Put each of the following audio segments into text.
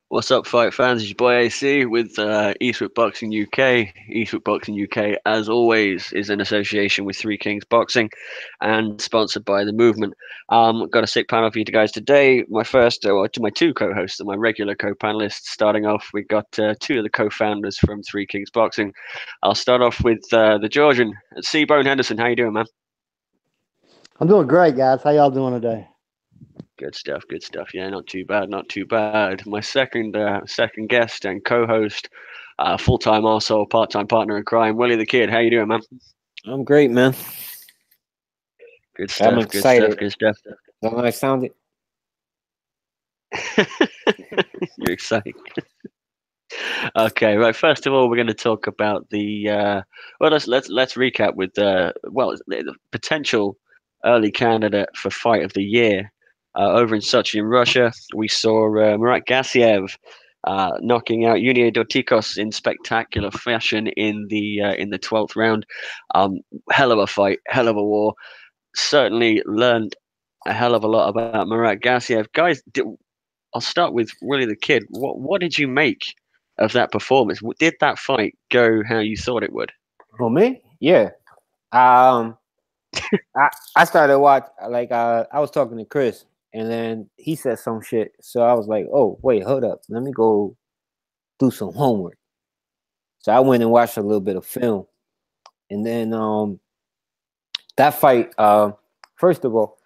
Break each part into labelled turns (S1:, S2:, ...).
S1: What's up, fight fans? It's your boy AC with Eastwick Boxing UK. Eastwick Boxing UK, as always, is in association with Three Kings Boxing and sponsored by The Movement. Got a sick panel for you guys today. My first, to my two co-hosts and my regular co-panelists. Starting off, we got two of the co-founders from Three Kings Boxing. I'll start off with the Georgian, C-Bone Henderson. How you doing, man?
S2: I'm doing great, guys. How y'all doing today?
S1: Good stuff, good stuff. Yeah, not too bad, not too bad. My second guest and co-host, full-time arsehole, part-time partner in crime, Willie the Kid. How you doing, man?
S3: I'm great, man.
S1: Good
S3: I'm
S1: stuff, good stuff,
S3: excited.
S1: good stuff.
S3: Don't I sound it?
S1: You're excited. Okay, right. First of all, we're going to talk about the well. Let's recap with the potential early candidate for fight of the year over in Sochi in Russia. We saw Murat Gassiev knocking out Junior Dorticos in spectacular fashion in the 12th round. Hell of a fight, hell of a war. Certainly learned a hell of a lot about Murat Gassiev. Guys, I'll start with Willie the Kid. What did you make of that performance? Did that fight go how you thought it would?
S3: For me? Yeah. Um, I started watch like I was talking to Chris, and then he said some shit. So I was like, oh wait, hold up, let me go do some homework. So I went and watched a little bit of film, and then that fight. First of all,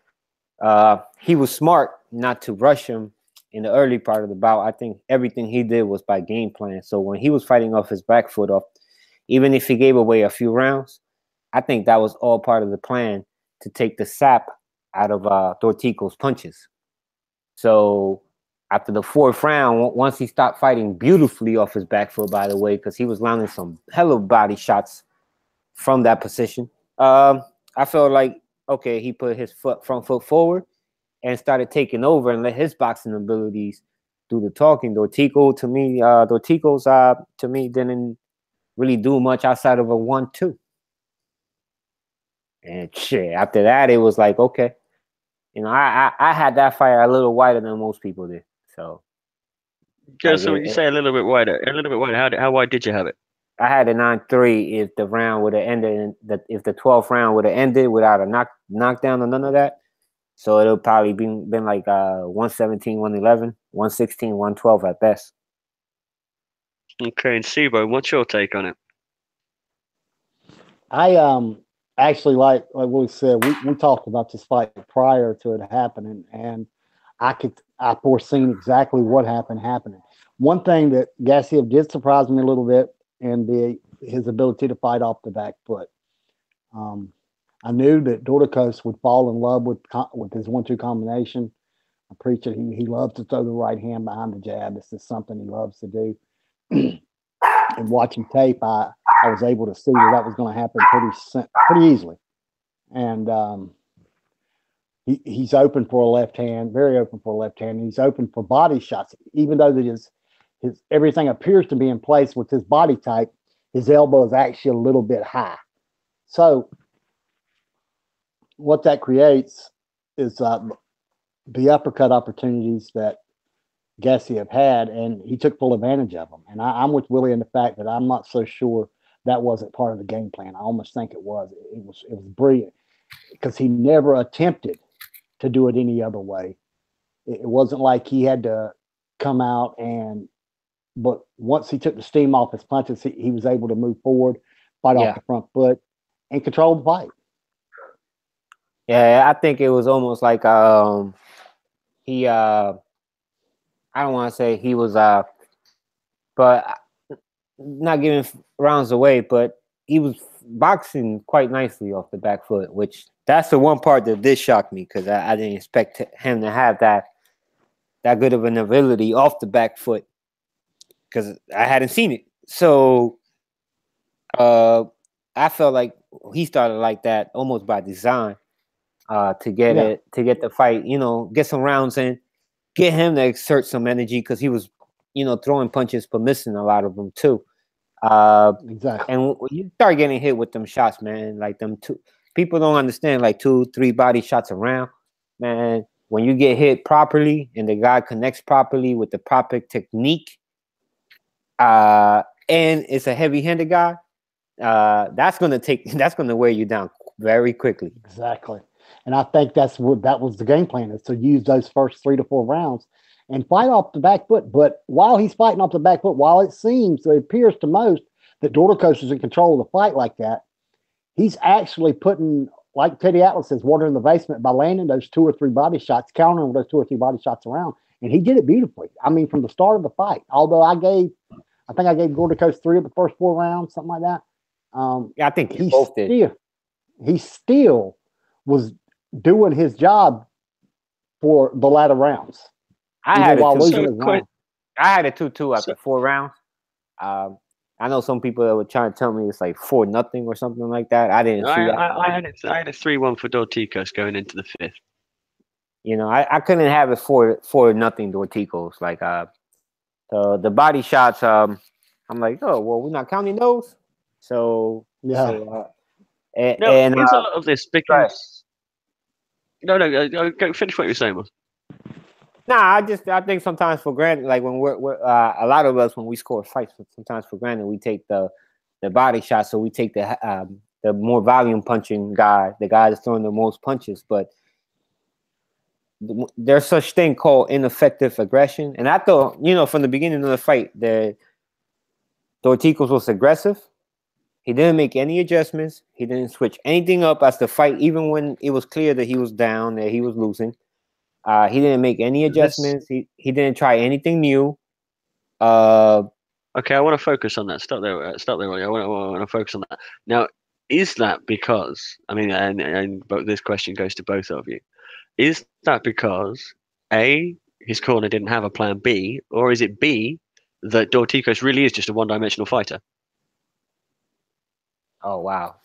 S3: he was smart not to rush him in the early part of the bout. I think everything he did was by game plan. So when he was fighting off his back foot off, even if he gave away a few rounds, I think that was all part of the plan to take the sap out of Dortico's punches. So after the fourth round, once he stopped fighting beautifully off his back foot, by the way, because he was landing some hell of body shots from that position, I felt like, okay, he put his front foot forward and started taking over and let his boxing abilities do the talking. Dortico's to me didn't really do much outside of a 1-2. And shit, after that, it was like, okay, I had that fight a little wider than most people did. So, like,
S1: So when you say a little bit wider, how wide did you have it?
S3: I had a 9-3 if the round would have ended, if the 12th round would have ended without a knockdown or none of that. So it'll probably been like 117, 111, 116, 112 at best.
S1: Okay, and Sibo, what's your take on it?
S2: I actually like we said, we talked about this fight prior to it happening, and I foreseen exactly what happening. One thing that Gassiev did surprise me a little bit in his ability to fight off the back foot. Um, I knew that Dorticos would fall in love with his 1-2 combination. I preach it. He loves to throw the right hand behind the jab. This is something he loves to do. And watching tape, I was able to see that was going to happen pretty easily. And he's open for a left hand, very open for a left hand. And he's open for body shots, even though that his everything appears to be in place with his body type. His elbow is actually a little bit high. So what that creates is the uppercut opportunities that Gassiev had, and he took full advantage of them. And I'm with Willie in the fact that I'm not so sure that wasn't part of the game plan. I almost think it was. It was brilliant because he never attempted to do it any other way. It wasn't like he had to come out but once he took the steam off his punches, he was able to move forward, fight off the front foot, and control the fight.
S3: Yeah, I think it was almost like he I don't want to say he was but not giving rounds away, but he was boxing quite nicely off the back foot, which that's the one part that did shock me because I didn't expect him to have that good of an ability off the back foot because I hadn't seen it. So I felt like he started like that almost by design to get the fight, get some rounds in, get him to exert some energy because he was, throwing punches but missing a lot of them too.
S2: Exactly.
S3: And when you start getting hit with them shots, man, like them two, people don't understand like 2-3 body shots around, man. when you get hit properly and the guy connects properly with the proper technique, and it's a heavy-handed guy, that's gonna wear you down very quickly.
S2: Exactly. And I think that was the game plan, is to use those first 3 to 4 rounds and fight off the back foot. But while he's fighting off the back foot, while it appears to most that Dorticos is in control of the fight like that, he's actually putting, like Teddy Atlas says, water in the basement by landing those 2 or 3 body shots, countering with those 2 or 3 body shots around. And he did it beautifully. I mean, from the start of the fight, although I think I gave Dorticos 3 of the first 4 rounds, something like that.
S3: Yeah, I think he both did.
S2: He still was doing his job for the latter rounds.
S3: I had a 2-2 after 4 rounds. I know some people that were trying to tell me it's like 4-0 or something like that. I didn't see that.
S1: I had a 3-1 for Dorticos going into the 5th.
S3: You know, I couldn't have it 4-0 Dorticos. Like the body shots. I'm like, oh well, we're not counting those. So
S2: yeah.
S1: And there's a lot of this because go finish what you're saying, boss.
S3: Nah, I think sometimes for granted, like when we're a lot of us when we score fights, sometimes for granted we take the body shot, so we take the more volume punching guy, the guy that's throwing the most punches. But there's such thing called ineffective aggression, and I thought, you know, from the beginning of the fight, that Dorticos was aggressive. He didn't make any adjustments. He didn't switch anything up as the fight, even when it was clear that he was down, that he was losing. He didn't make any adjustments. He didn't try anything new.
S1: Okay, I want to focus on that. Stop there, Roy. I want to focus on that. Now, is that because, I mean, and this question goes to both of you, is that because A, his corner didn't have a plan B, or is it B, that Dorticos really is just a one-dimensional fighter?
S3: Oh, wow.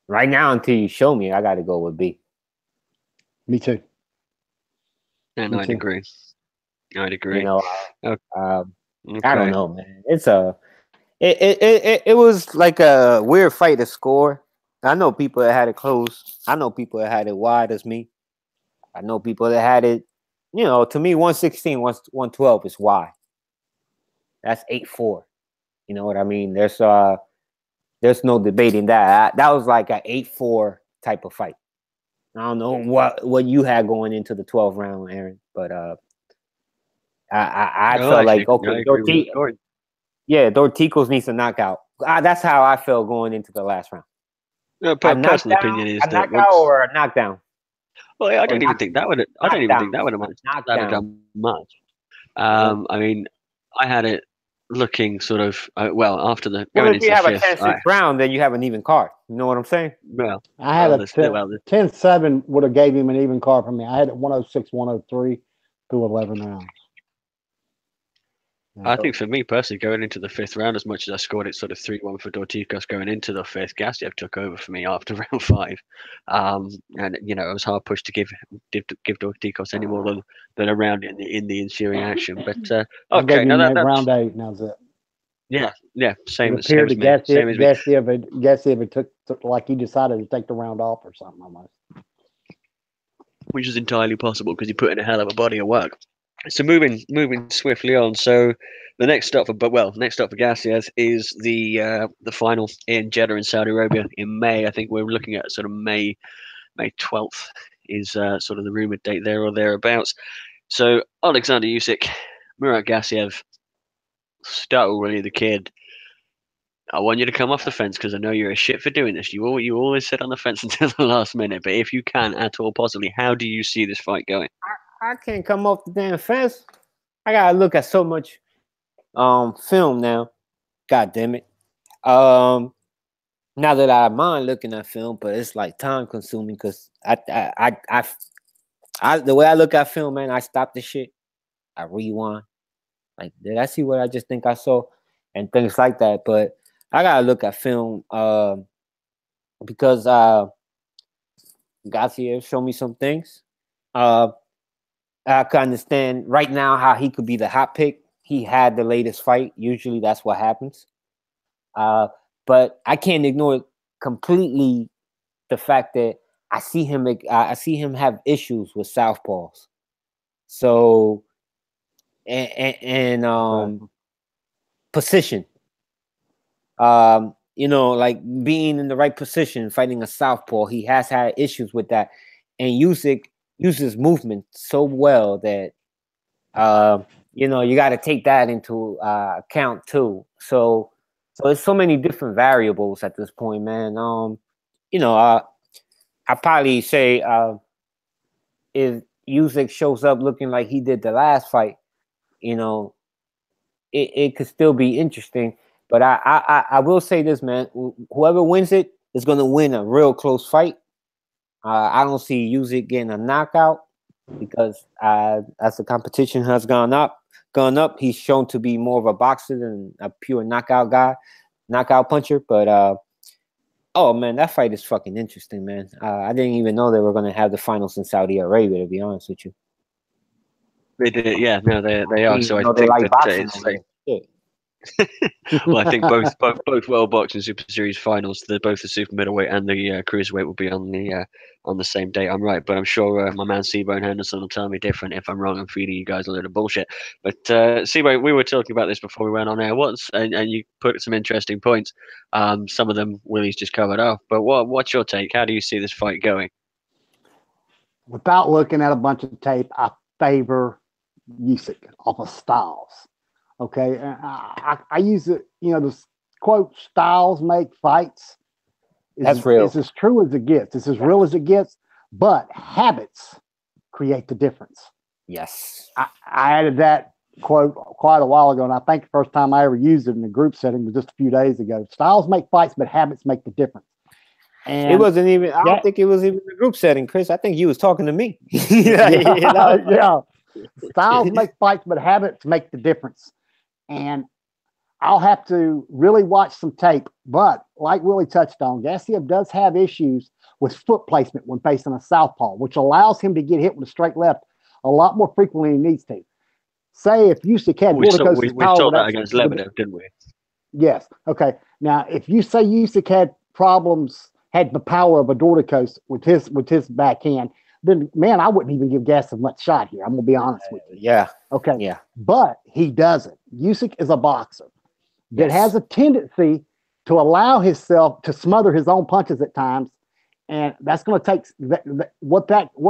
S3: Right now, until you show me, I got to go with B.
S2: Me too.
S1: And I'd agree.
S3: You know,
S1: okay.
S3: I don't know, man. It was like a weird fight to score. I know people that had it close. I know people that had it wide as me. I know people that had it, you know, to me, 116, 112 is wide. That's 8-4. You know what I mean? There's no debating that. That was like an 8-4 type of fight. I don't know what you had going into the 12th round, Aaron, but I felt like, okay, Dorticos needs a knockout. That's how I felt going into the last round.
S1: No, personal opinion is
S3: a knockout or a knockdown.
S1: Well, I don't even think that would have done much. I mean, I had it looking sort of after the going into the 5th. If you have a 10-6
S3: round, then you have an even card. You know what I'm saying?
S2: Well, I had a 10-7 would have gave him an even card for me. I had it 106, 103 through 11 rounds.
S1: I think for me personally, going into the 5th round, as much as I scored it sort of 3-1 for Dorticos going into the 5th, Gassiev took over for me after round 5. And you know, I was hard pushed to give Dorticos any more than a round in the ensuing action. But okay, now that's
S2: round 8. Now's it.
S1: Yeah, same as
S2: me. Gassiev took like he decided to take the round off or something almost.
S1: Which is entirely possible because he put in a hell of a body of work. So moving swiftly on. So the next stop for Gassiev is the final in Jeddah in Saudi Arabia in May. I think we're looking at sort of May 12th is sort of the rumored date there or thereabouts. So Alexander Usyk, Murat Gassiev, start already the kid. I want you to come off the fence because I know you're a shit for doing this. You always sit on the fence until the last minute. But if you can at all possibly, how do you see this fight going?
S3: I can't come off the damn fence. I gotta look at so much film now. God damn it. Now that I mind looking at film, but it's like time consuming because I the way I look at film, man, I stop the shit. I rewind. Like, did I see what I just think I saw? And things like that. But I gotta look at film because Gassiev showed me some things. I can understand right now how he could be the hot pick. He had the latest fight. Usually that's what happens. But I can't ignore completely the fact that I see him have issues with southpaws. So and position. Like being in the right position, fighting a southpaw, he has had issues with that. And Usyk uses movement so well that you got to take that into account too. So there's so many different variables at this point, man. I probably say if Usyk shows up looking like he did the last fight, it could still be interesting. But I will say this, man. Whoever wins it is going to win a real close fight. I don't see Usyk getting a knockout because as the competition has gone up, he's shown to be more of a boxer than a pure knockout puncher. But oh man, that fight is fucking interesting, man. I didn't even know they were going to have the finals in Saudi Arabia, to be honest with you.
S1: They did, yeah. No, they are. So I think
S3: they like
S1: that it's like. Well, I think both World Boxing Super Series finals, both the super middleweight and the cruiserweight, will be on the same day. I'm right, but I'm sure my man Seabone Henderson will tell me different if I'm wrong. I'm feeding you guys a load of bullshit. But Seabone, we were talking about this before we went on air. And you put some interesting points. Some of them Willie's just covered off. But what's your take? How do you see this fight going?
S2: Without looking at a bunch of tape, I favor Usyk off of styles. Okay, I use it. This quote: "Styles make fights."
S3: That's real.
S2: It's as true as it gets. It's as real as it gets. But habits create the difference.
S3: Yes,
S2: I added that quote quite a while ago, and I think the first time I ever used it in a group setting was just a few days ago. Styles make fights, but habits make the difference. And
S3: it wasn't even. I don't think it was even a group setting, Chris. I think you was talking to me.
S2: Yeah. Styles make fights, but habits make the difference. And I'll have to really watch some tape. But like Willie touched on, Gassiev does have issues with foot placement when facing a southpaw, which allows him to get hit with a straight left a lot more frequently than he needs to. Say if Usyk had
S1: we saw that against Lebedev, didn't we?
S2: Yes. Okay. Now, if you say Usyk had the power of a Dorticos with his backhand, then man, I wouldn't even give Gassiev much shot here. I'm gonna be honest with you.
S3: Yeah.
S2: Okay.
S3: Yeah.
S2: But he doesn't. Usyk is a boxer that has a tendency to allow himself to smother his own punches at times, and that's going to take what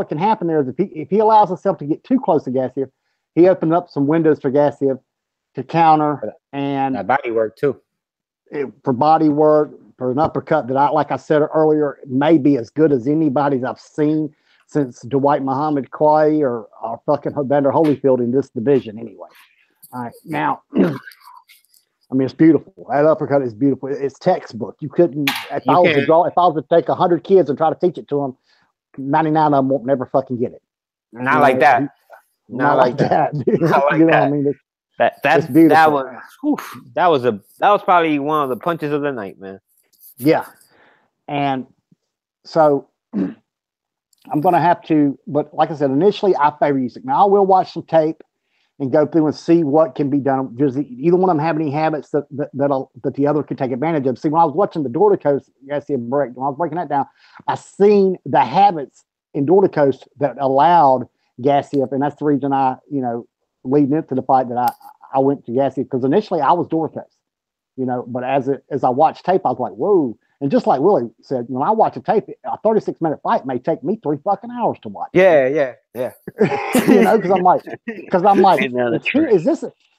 S2: can happen there is if he allows himself to get too close to Gassiev, he opened up some windows for Gassiev to counter and
S3: body work too.
S2: For body work, for an uppercut that like I said earlier, may be as good as anybody's I've seen since Dwight Muhammad Clay or fucking Evander Holyfield in this division anyway. All right. Now, I mean, it's beautiful. That uppercut is beautiful. It's textbook. You couldn't, if I was to take 100 kids and try to teach it to them, 99 of them won't never fucking get it.
S3: Not like that.
S2: Not like that.
S3: Not like
S2: you know
S3: that.
S2: What I mean?
S3: That's beautiful. That was probably one of the punches of the night, man.
S2: Yeah. And so I'm going to have to, but like I said, initially I favor Usyk. Now I will watch some tape and go through and see what can be done. Does either one of them have any habits that the other could take advantage of? See, when I was watching the Dorticos, when I was breaking that down, I seen the habits in Dorticos that allowed Gassiev, and that's the reason leading into the fight that I went to Gassiev, because initially I was Dorticos, but as I watched tape, I was like, whoa. And just like Willie said, when I watch a tape, a 36-minute fight may take me 3 fucking hours to watch.
S3: Yeah.
S2: Because I'm like,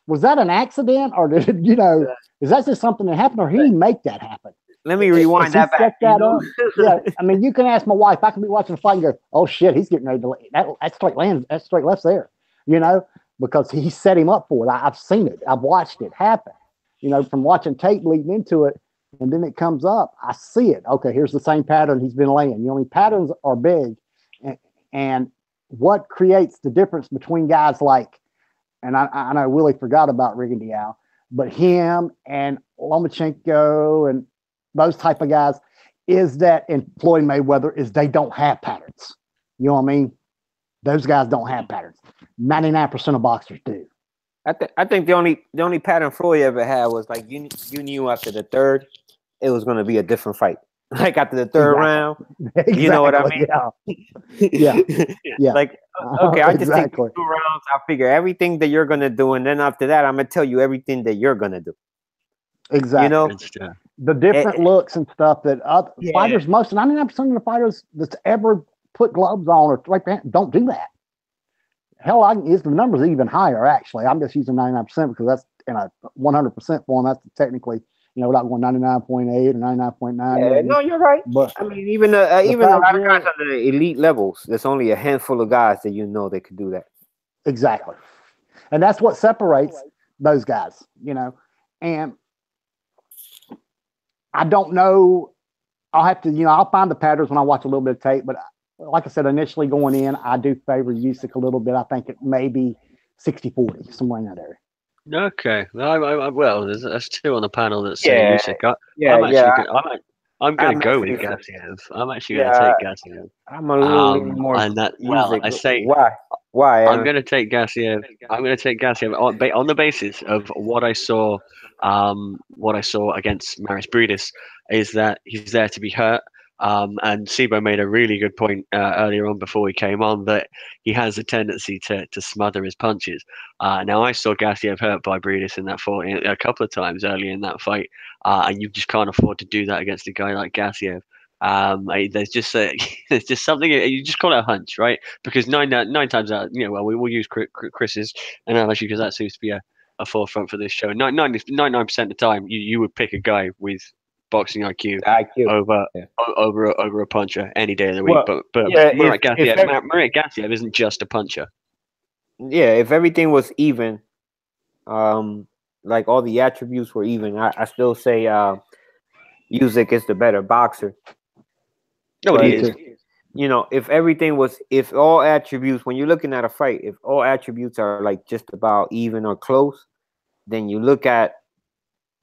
S2: was that an accident, or is that just something that happened, or he make that happen?
S3: Let me rewind that back.
S2: Up? Yeah, I mean, you can ask my wife. I can be watching a fight and go, "Oh shit, he's getting ready to that straight lands, that straight left's there," because he set him up for it. I've seen it. I've watched it happen. From watching tape leading into it. And then it comes up, I see it. Okay, here's the same pattern he's been laying. Patterns are big. And what creates the difference between guys like, and I know Willie forgot about Rigondeaux, but him and Lomachenko and those type of guys is that, and Floyd Mayweather, is they don't have patterns. You know what I mean? Those guys don't have patterns. 99% of boxers do.
S3: I think the only pattern Floyd ever had was like you knew after the third it was going to be a different fight. like after the third round.
S2: Exactly.
S3: You know what I mean?
S2: Yeah. Yeah.
S3: Like, okay, I just take
S2: Exactly.
S3: 2 rounds. I'll figure everything that you're gonna do, and then after that, I'm gonna tell you everything that you're gonna do.
S2: Exactly.
S3: You know,
S2: The different looks and stuff that
S3: yeah,
S2: fighters, most 99% of the fighters that's ever put gloves on or right there, don't do that. Hell, the number's even higher actually. I'm just using 99% because that's in a 100% form. That's technically, without going 99.8 or 99.9.
S3: yeah. No, you're right.
S2: But
S3: I mean, even
S2: the
S3: a lot of
S2: fact
S3: guys
S2: is,
S3: on the elite levels, there's only a handful of guys that they could do that.
S2: exactly, and that's what separates those guys. And I don't know. I'll have to, I'll find the patterns when I watch a little bit of tape. But like I said, initially going in, I do favor Usyk a little bit. I think it may be 60-40, somewhere in that area.
S1: Okay. Well, there's two on the panel that say
S3: Yeah,
S1: Usyk.
S3: yeah, yeah.
S1: I'm going to
S3: I'm
S1: go with
S3: actually,
S1: Gassiev. I'm actually going to
S3: yeah,
S1: take Gassiev.
S3: I'm a little leaning more
S1: And that, well,
S3: music.
S1: I say
S3: Why? Why,
S1: I'm
S3: Aaron?
S1: going to take Gassiev. I'm going to take Gassiev on the basis of what I saw. What I saw against Maris Breedis is that he's there to be hurt. And Sibo made a really good point earlier on before we came on that he has a tendency to smother his punches. Now I saw Gassiev hurt by Breedis in that fight a couple of times early in that fight, and you just can't afford to do that against a guy like Gassiev. There's just there's just something you just call it a hunch, right? Because nine times out, well, we will use Chris's analogy because that seems to be a forefront for this show. 99% of the time, you would pick a guy with boxing IQ
S3: IQ.
S1: over
S3: Yeah.
S1: over a puncher any day of the week.
S3: Well,
S1: But
S3: yeah,
S1: Murat Gassiev isn't just a puncher.
S3: if everything was even, like all the attributes were even, I still say Usyk is the better boxer.
S1: No,
S3: But
S1: he is.
S3: if all attributes, when you're looking at a fight, if all attributes are like just about even or close, then you look at,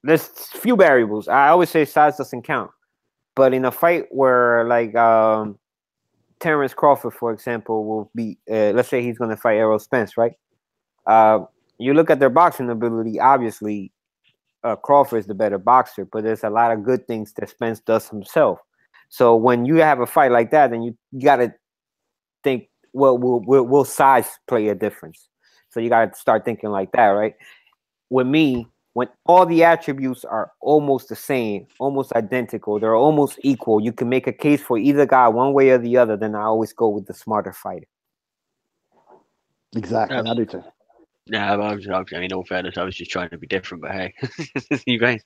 S3: there's few variables. I always say size doesn't count, but in a fight where like Terrence Crawford, for example, will be, let's say he's going to fight Errol Spence, right? You look at their boxing ability. Obviously, Crawford is the better boxer, but there's a lot of good things that Spence does himself. So when you have a fight like that, then you got to think, well, will size play a difference? So you got to start thinking like that, right? With me, when all the attributes are almost the same, almost identical, they're almost equal, you can make a case for either guy one way or the other, then I always go with the smarter fighter.
S2: Exactly. I do too.
S1: Yeah, I mean, all fairness, I was just trying to be different, but hey, you guys,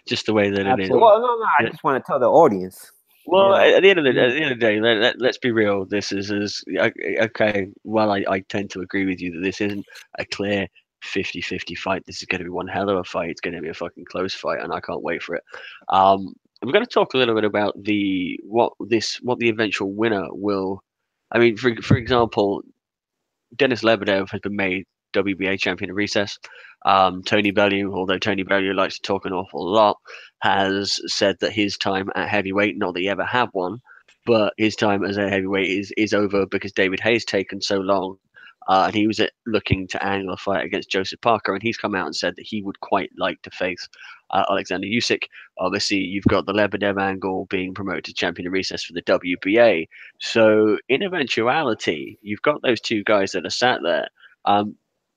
S1: just the way that it is.
S3: Well, no, I just want to tell the audience.
S1: Well, at the end of the day, let's be real. This is okay. Well, I tend to agree with you that this isn't a clear 50-50 fight. This is going to be one hell of a fight. It's going to be a fucking close fight, and I can't wait for it. We're going to talk a little bit about what the eventual winner will. I mean, for example, Denis Lebedev has been made WBA champion at recess. Tony Bellew, although Tony Bellew likes to talk an awful lot, has said that his time at heavyweight, not that he ever had one, but his time as a heavyweight is over because David Hayes taken so long. And he was looking to angle a fight against Joseph Parker, and he's come out and said that he would quite like to face Alexander Usyk. Obviously, you've got the Lebedev angle being promoted to champion of recess for the WBA. So, in eventuality, you've got those two guys that are sat there.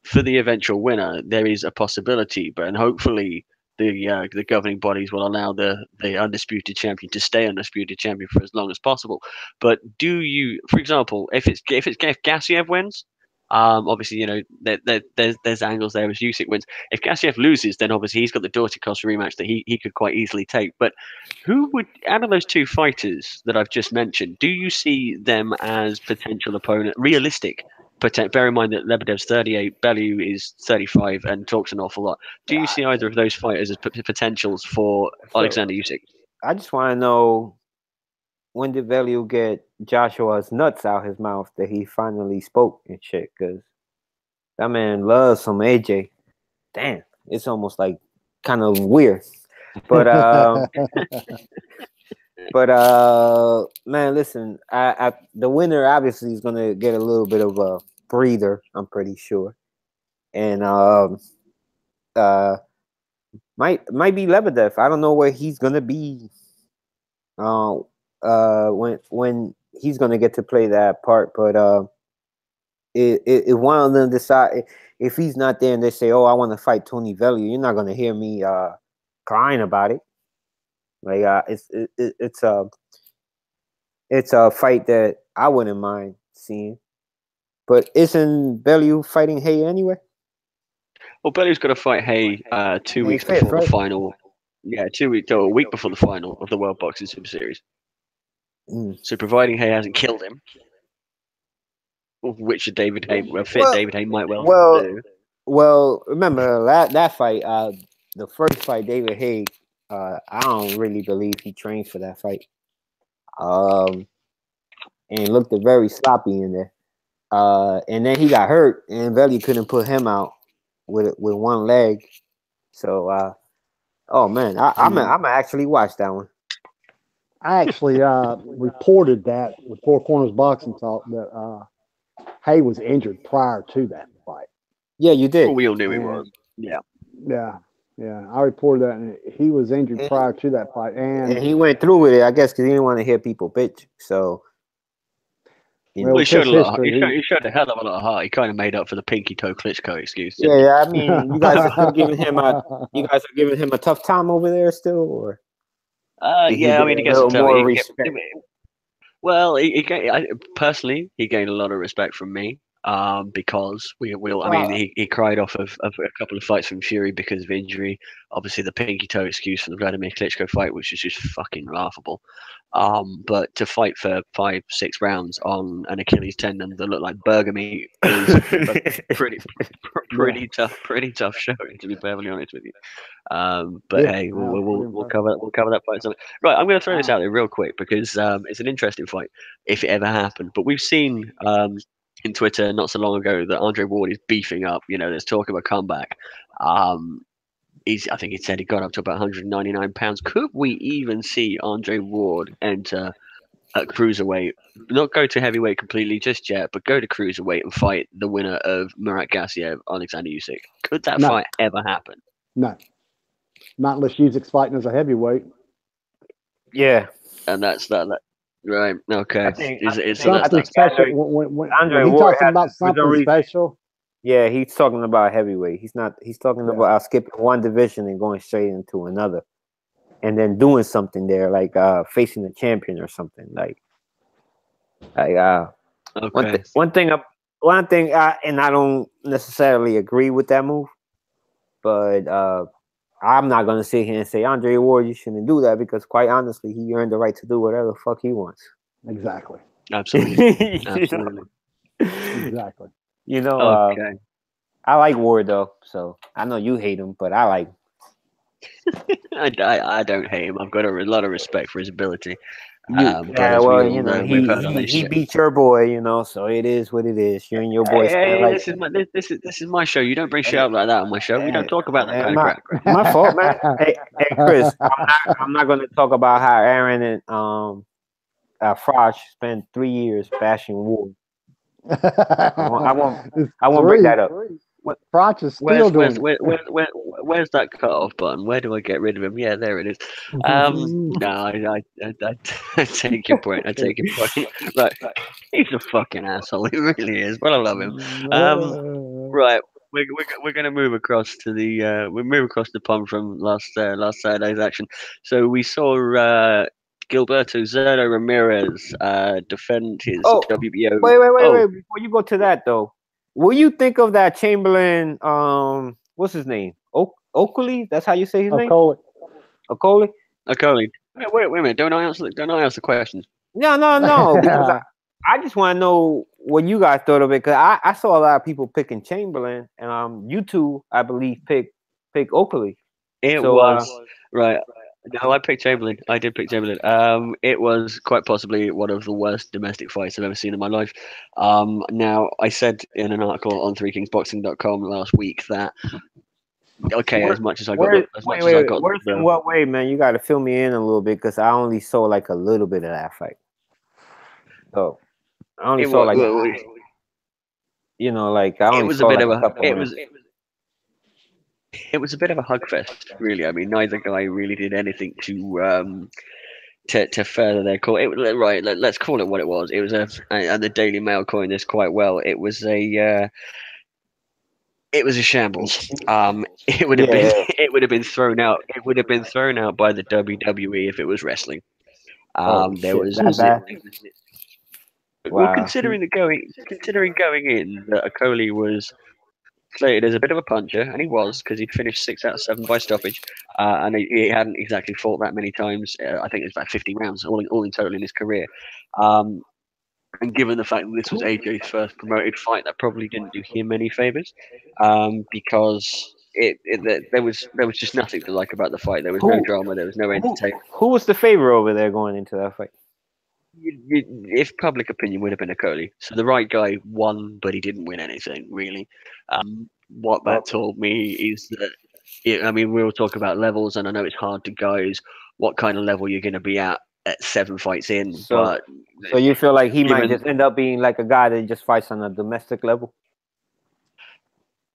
S1: For the eventual winner, there is a possibility, and hopefully the governing bodies will allow the undisputed champion to stay undisputed champion for as long as possible. But do you, for example, if Gassiev wins, obviously there's angles there as Usyk wins. If Gassiev loses, then obviously he's got the Doherty cost rematch that he could quite easily take. But who would, out of those two fighters that I've just mentioned, do you see them as potential opponent, realistic? Bear in mind that Lebedev's 38, Bellew is 35, and talks an awful lot. Do you see either of those fighters as potentials for Alexander Usyk?
S3: I just want to know, when did Bellew get Joshua's nuts out his mouth that he finally spoke and shit? Because that man loves some AJ. Damn, it's almost like kind of weird. But man, listen, the winner obviously is gonna get a little bit of a breather, I'm pretty sure, and might be Lebedev. I don't know where he's gonna be when he's gonna get to play that part, but if one of them decide if he's not there and they say, "Oh, I want to fight Tony Vellia," you're not gonna hear me crying about it. Like it's a fight that I wouldn't mind seeing. But isn't Bellew fighting Hay anyway?
S1: Well, Bellew's got to fight Hay 2 weeks
S3: May 5th,
S1: before the
S3: right?
S1: final. Yeah, 2 weeks or a week before the final of the World Boxing Super Series.
S3: Mm.
S1: So, providing Hay hasn't killed him, which David Hay, David Hay might well do.
S3: Well, remember that fight, the first fight, David Hay. I don't really believe he trained for that fight. And looked very sloppy in there. And then he got hurt, and Velli couldn't put him out with one leg. So, oh man, I'm gonna actually watch that one.
S2: I actually reported that with Four Corners Boxing Talk that Hay was injured prior to that fight.
S3: Yeah, you did.
S1: Well, we all knew he was. Yeah.
S2: Yeah. I reported that, and he was injured prior to that fight, and
S3: he went through with it, I guess, because he didn't want to hear people bitch. So,
S1: well, he showed a lot. He showed a hell of a lot of heart. He kind of made up for the pinky toe Klitschko excuse.
S3: Yeah, I mean, you guys are still giving him a tough time over there still, or?
S1: Yeah, I mean, he gets more respect. Well, personally, he gained a lot of respect from me. Because he cried off of a couple of fights from Fury because of injury. Obviously, the pinky toe excuse for the Vladimir Klitschko fight, which is just fucking laughable. But to fight for 5-6 rounds on an Achilles tendon that looked like burger meat is a pretty tough showing, to be perfectly honest with you. But hey, we'll cover that fight. Right, I'm going to throw this out there real quick because it's an interesting fight if it ever happened. But we've seen in Twitter not so long ago that Andre Ward is beefing up. There's talk of a comeback. I think he said he got up to about 199 pounds. Could we even see Andre Ward enter at cruiserweight? Not go to heavyweight completely just yet, but go to cruiserweight and fight the winner of Murat Gassiev, Alexander Usyk. Could that fight ever happen?
S2: No, not unless Usyk's fighting as a heavyweight.
S3: Yeah,
S1: and that's that. Right. Okay.
S2: Something special. When he talks about something special.
S3: Yeah, he's talking about heavyweight. He's not. He's talking about skipping one division and going straight into another, and then doing something there, like facing the champion or something.
S1: Okay.
S3: One thing, and I don't necessarily agree with that move, but I'm not gonna sit here and say, Andre Ward, you shouldn't do that, because quite honestly, he earned the right to do whatever the fuck he wants.
S2: Exactly.
S1: Absolutely.
S2: Exactly.
S3: Okay. I like Ward though, so I know you hate him, but I like him.
S1: I don't hate him. I've got a lot of respect for his ability.
S3: He beat your boy, so it is what it is. You and your boy.
S1: This is my show. You don't bring shit up like that on my show. We don't talk about that kind of crap.
S3: My fault, man. Hey, Chris, I'm not going to talk about how Aaron and Frosh spent 3 years bashing Ward. I won't bring that up.
S2: Froch is still doing
S1: where's that cutoff button? Where do I get rid of him? Yeah, there it is. No, I take your point. Right, he's a fucking asshole. He really is, but I love him. Right, we're going to move across to the pond from last Saturday's action. So we saw Gilberto Zerto Ramirez defend his WBO.
S3: Wait! Before you go to that though. What do you think of that Chamberlain? What's his name? Oakley? That's how you say his name? Oakley.
S1: Wait a minute! Don't I answer the questions?
S3: No. Because I just want to know what you guys thought of it, because I saw a lot of people picking Chamberlain, and you two, I believe, pick Oakley.
S1: It was right. No, I picked Chamberlain. I did pick Chamberlain. It was quite possibly one of the worst domestic fights I've ever seen in my life. Now, I said in an article on threekingsboxing.com last week that as much as I got.
S3: Worse in what way, man? You got to fill me in a little bit, because I only saw like a little bit of that fight. So I only saw like,
S1: It was a bit of a hug fest, really. I mean, neither guy really did anything to to further their call. Right, let's call it what it was. It was and the Daily Mail coined this quite well. It was a shambles. It would have been
S3: Yeah.
S1: it would have been thrown out. It would have been thrown out by the WWE if it was wrestling.
S3: Oh
S1: There
S3: shit,
S1: was
S3: that bad.
S1: well,
S3: Wow.
S1: considering going in that Okoli was slated as a bit of a puncher, and he was because he'd finished 6 out of 7 by stoppage, and he hadn't exactly fought that many times. I think it was about 50 rounds all in total in his career. Um, and given the fact that this was AJ's first promoted fight, that probably didn't do him any favors, because there was just nothing to like about the fight. There was no
S3: Who
S1: drama. There was no
S3: who
S1: entertainment.
S3: who was the favorite over there going into that fight?
S1: If public opinion would have been Okoli, so the right guy won, but he didn't win anything really. What that told me is that, I mean, we'll talk about levels, and I know it's hard to gauge what kind of level you're going to be at 7 fights in,
S3: So
S1: but
S3: so you feel like he might
S1: given
S3: just end up being like a guy that just fights on a domestic level?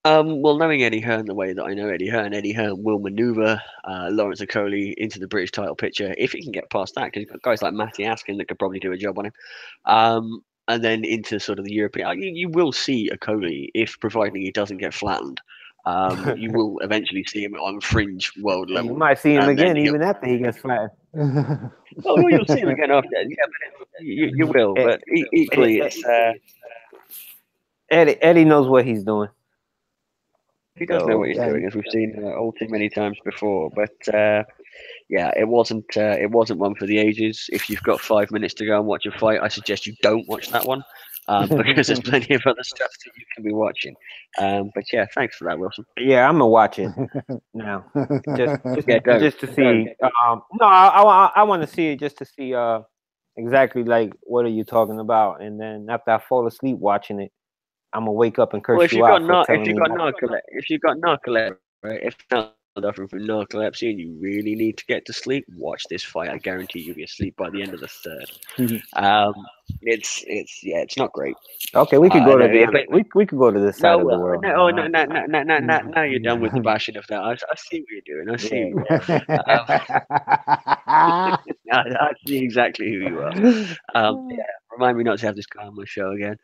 S1: well, knowing Eddie Hearn the way that I know Eddie Hearn will maneuver Lawrence Okoli into the British title picture if he can get past that, because guys like Matty Askin that could probably do a job on him. And then into sort of the European, you will see Okoli if, providing he doesn't get flattened. You will eventually see him on fringe world level.
S3: You might see him
S1: and then
S3: again even after he gets flattened.
S1: well, you'll see him again after. Yeah, but you will. But equally, it's
S3: Eddie knows what he's doing.
S1: he does know what he's
S2: yeah.
S1: doing, as we've seen all too many times before. But yeah, it wasn't one for the ages. If you've got 5 minutes to go and watch a fight, I suggest you don't watch that one, because there's plenty of other stuff that you can be watching. But yeah, thanks for that, Wilson.
S3: Yeah, I'm gonna watch it now, just to see.
S1: Don't.
S3: No, I want to see it just to see exactly like what are you talking about, and then after I fall asleep watching it, I'm gonna wake up and curse
S1: Well, if
S3: you
S1: you've
S3: out
S1: got
S3: for
S1: nar-
S3: telling me.
S1: if you've got narcolepsy, right? If you're not suffering from narcolepsy and you really need to get to sleep, watch this fight. I guarantee you'll be asleep by the end of the third. It's not great.
S3: Okay, we could go to the
S1: but
S3: we could go to this side of the world.
S1: no, now you're done with the bashing of that. I see what you're doing. I see. I see exactly who you are. Yeah, remind me not to have this guy on my show again.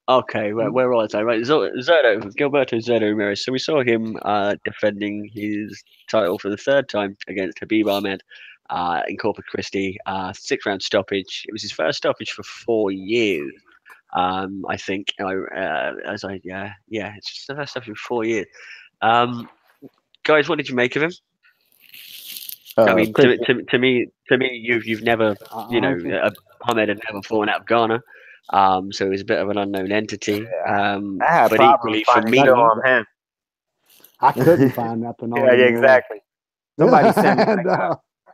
S1: Okay, right, where was I? Right, Gilberto Zerto Ramirez. So we saw him defending his title for the 3rd time against Habib Ahmed in Corpus Christi. 6-round stoppage. It was his first stoppage for 4 years. I think. It's just the first stoppage for 4 years. Guys, what did you make of him? I mean, to me, you've never, Ahmed had never fallen out of Ghana. So he's a bit of an unknown entity. But equally for me,
S2: I couldn't find nothing on
S3: yeah, exactly.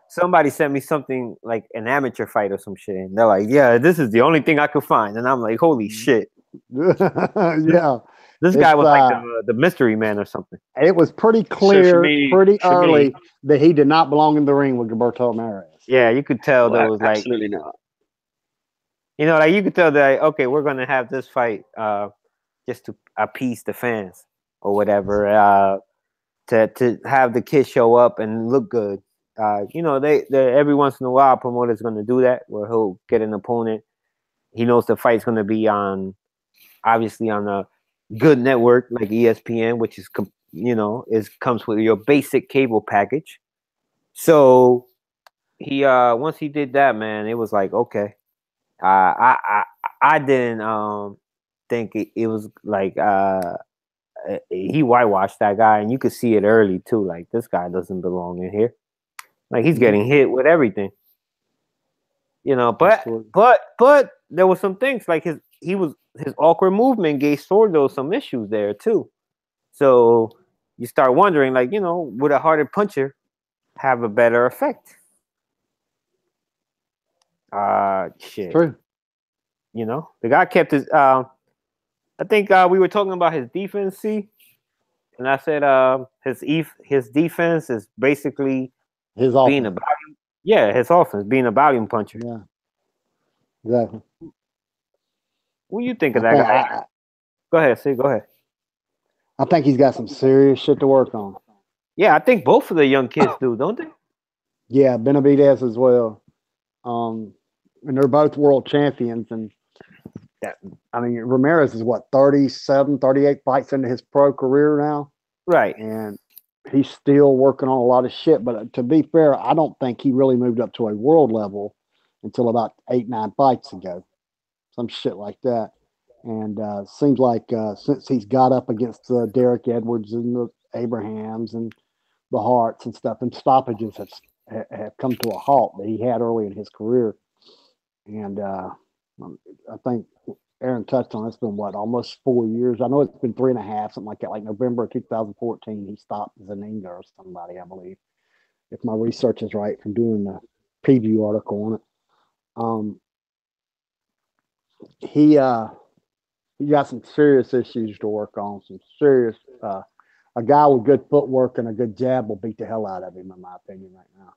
S3: Somebody sent me something like an amateur fight or some shit, and they're like, "Yeah, this is the only thing I could find," and I'm like, "Holy shit!"
S2: Yeah,
S3: this guy was like the mystery man or something.
S2: It was pretty clear, pretty early that he did not belong in the ring with Gilberto Ramirez.
S3: Yeah, you could tell there was like
S1: absolutely not.
S3: You know, like you could tell that okay, we're gonna have this fight just to appease the fans or whatever, to have the kid show up and look good. You know, they every once in a while, a promoter's gonna do that where he'll get an opponent. He knows the fight's gonna be obviously on a good network like ESPN, which is comes with your basic cable package. So he once he did that, man, it was like okay. I didn't think it was like he whitewashed that guy, and you could see it early too. Like this guy doesn't belong in here. Like he's getting hit with everything, you know. But there were some things like his awkward movement gave Sordo some issues there too. So you start wondering, like, you know, would a harder puncher have a better effect? Shit.
S2: True.
S3: You know, the guy kept his. I think we were talking about his defense, see, and I said his defense is basically
S2: his
S3: being a volume. Yeah, his offense being a volume puncher.
S2: Yeah, exactly.
S3: What do you think of that guy? Go ahead, see. Go ahead.
S2: I think he's got some serious shit to work on.
S3: Yeah, I think both of the young kids do, don't they?
S2: Yeah, Benavidez as well. And they're both world champions. And that, I mean, Ramirez is what, 37, 38 fights into his pro career now.
S3: Right.
S2: And he's still working on a lot of shit. But to be fair, I don't think he really moved up to a world level until about 8, 9 fights ago. Some shit like that. And seems like since he's got up against Derek Edwards and the Abrahams and the Harts and stuff, and stoppages have come to a halt that he had early in his career. And I think Aaron touched on it's been what, almost 4 years. I know it's been 3.5, something like that. Like November of 2014, he stopped Zaninga or somebody, I believe, if my research is right from doing the preview article on it. He got some serious issues to work on. Some serious. A guy with good footwork and a good jab will beat the hell out of him, in my opinion, right now.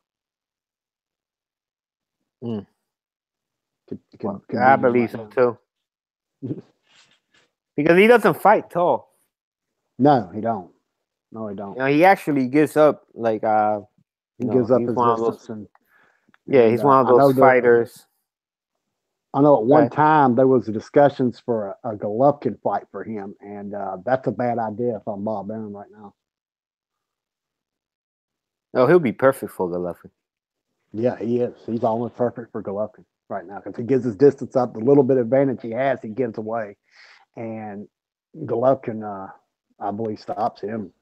S3: I believe so too. Because he doesn't fight tall.
S2: No, he don't. No, he don't.
S3: You know, he actually gives up like
S2: he gives up his distance
S3: he's one of those fighters.
S2: I know at one time there was discussions for a Golovkin fight for him, and that's a bad idea if I'm Bob Arum right now.
S3: Oh, he'll be perfect for Golovkin.
S2: Yeah, he is. He's almost perfect for Golovkin right now because he gives his distance up. The little bit of advantage he has, he gives away. And Golovkin, I believe, stops him.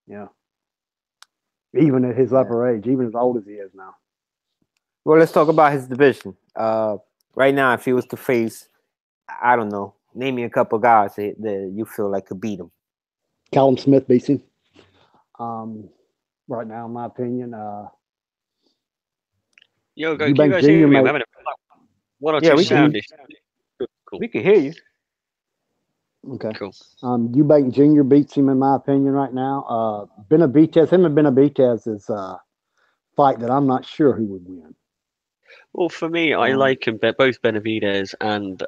S2: Yeah. Even at his upper age, even as old as he is now.
S3: Well, let's talk about his division. Right now, if he was to face, I don't know, name me a couple guys that you feel like could beat him.
S2: Callum Smith beats him. Right now, in my opinion.
S1: Yo, can you guys hear me? I'm having one or two sound issues.
S3: Cool. We can hear you.
S2: Okay.
S1: Cool.
S2: Eubank Jr. beats him, in my opinion, right now. Benavidez, him and Benavidez is a fight that I'm not sure who would win.
S1: Well, for me, I like both Benavidez and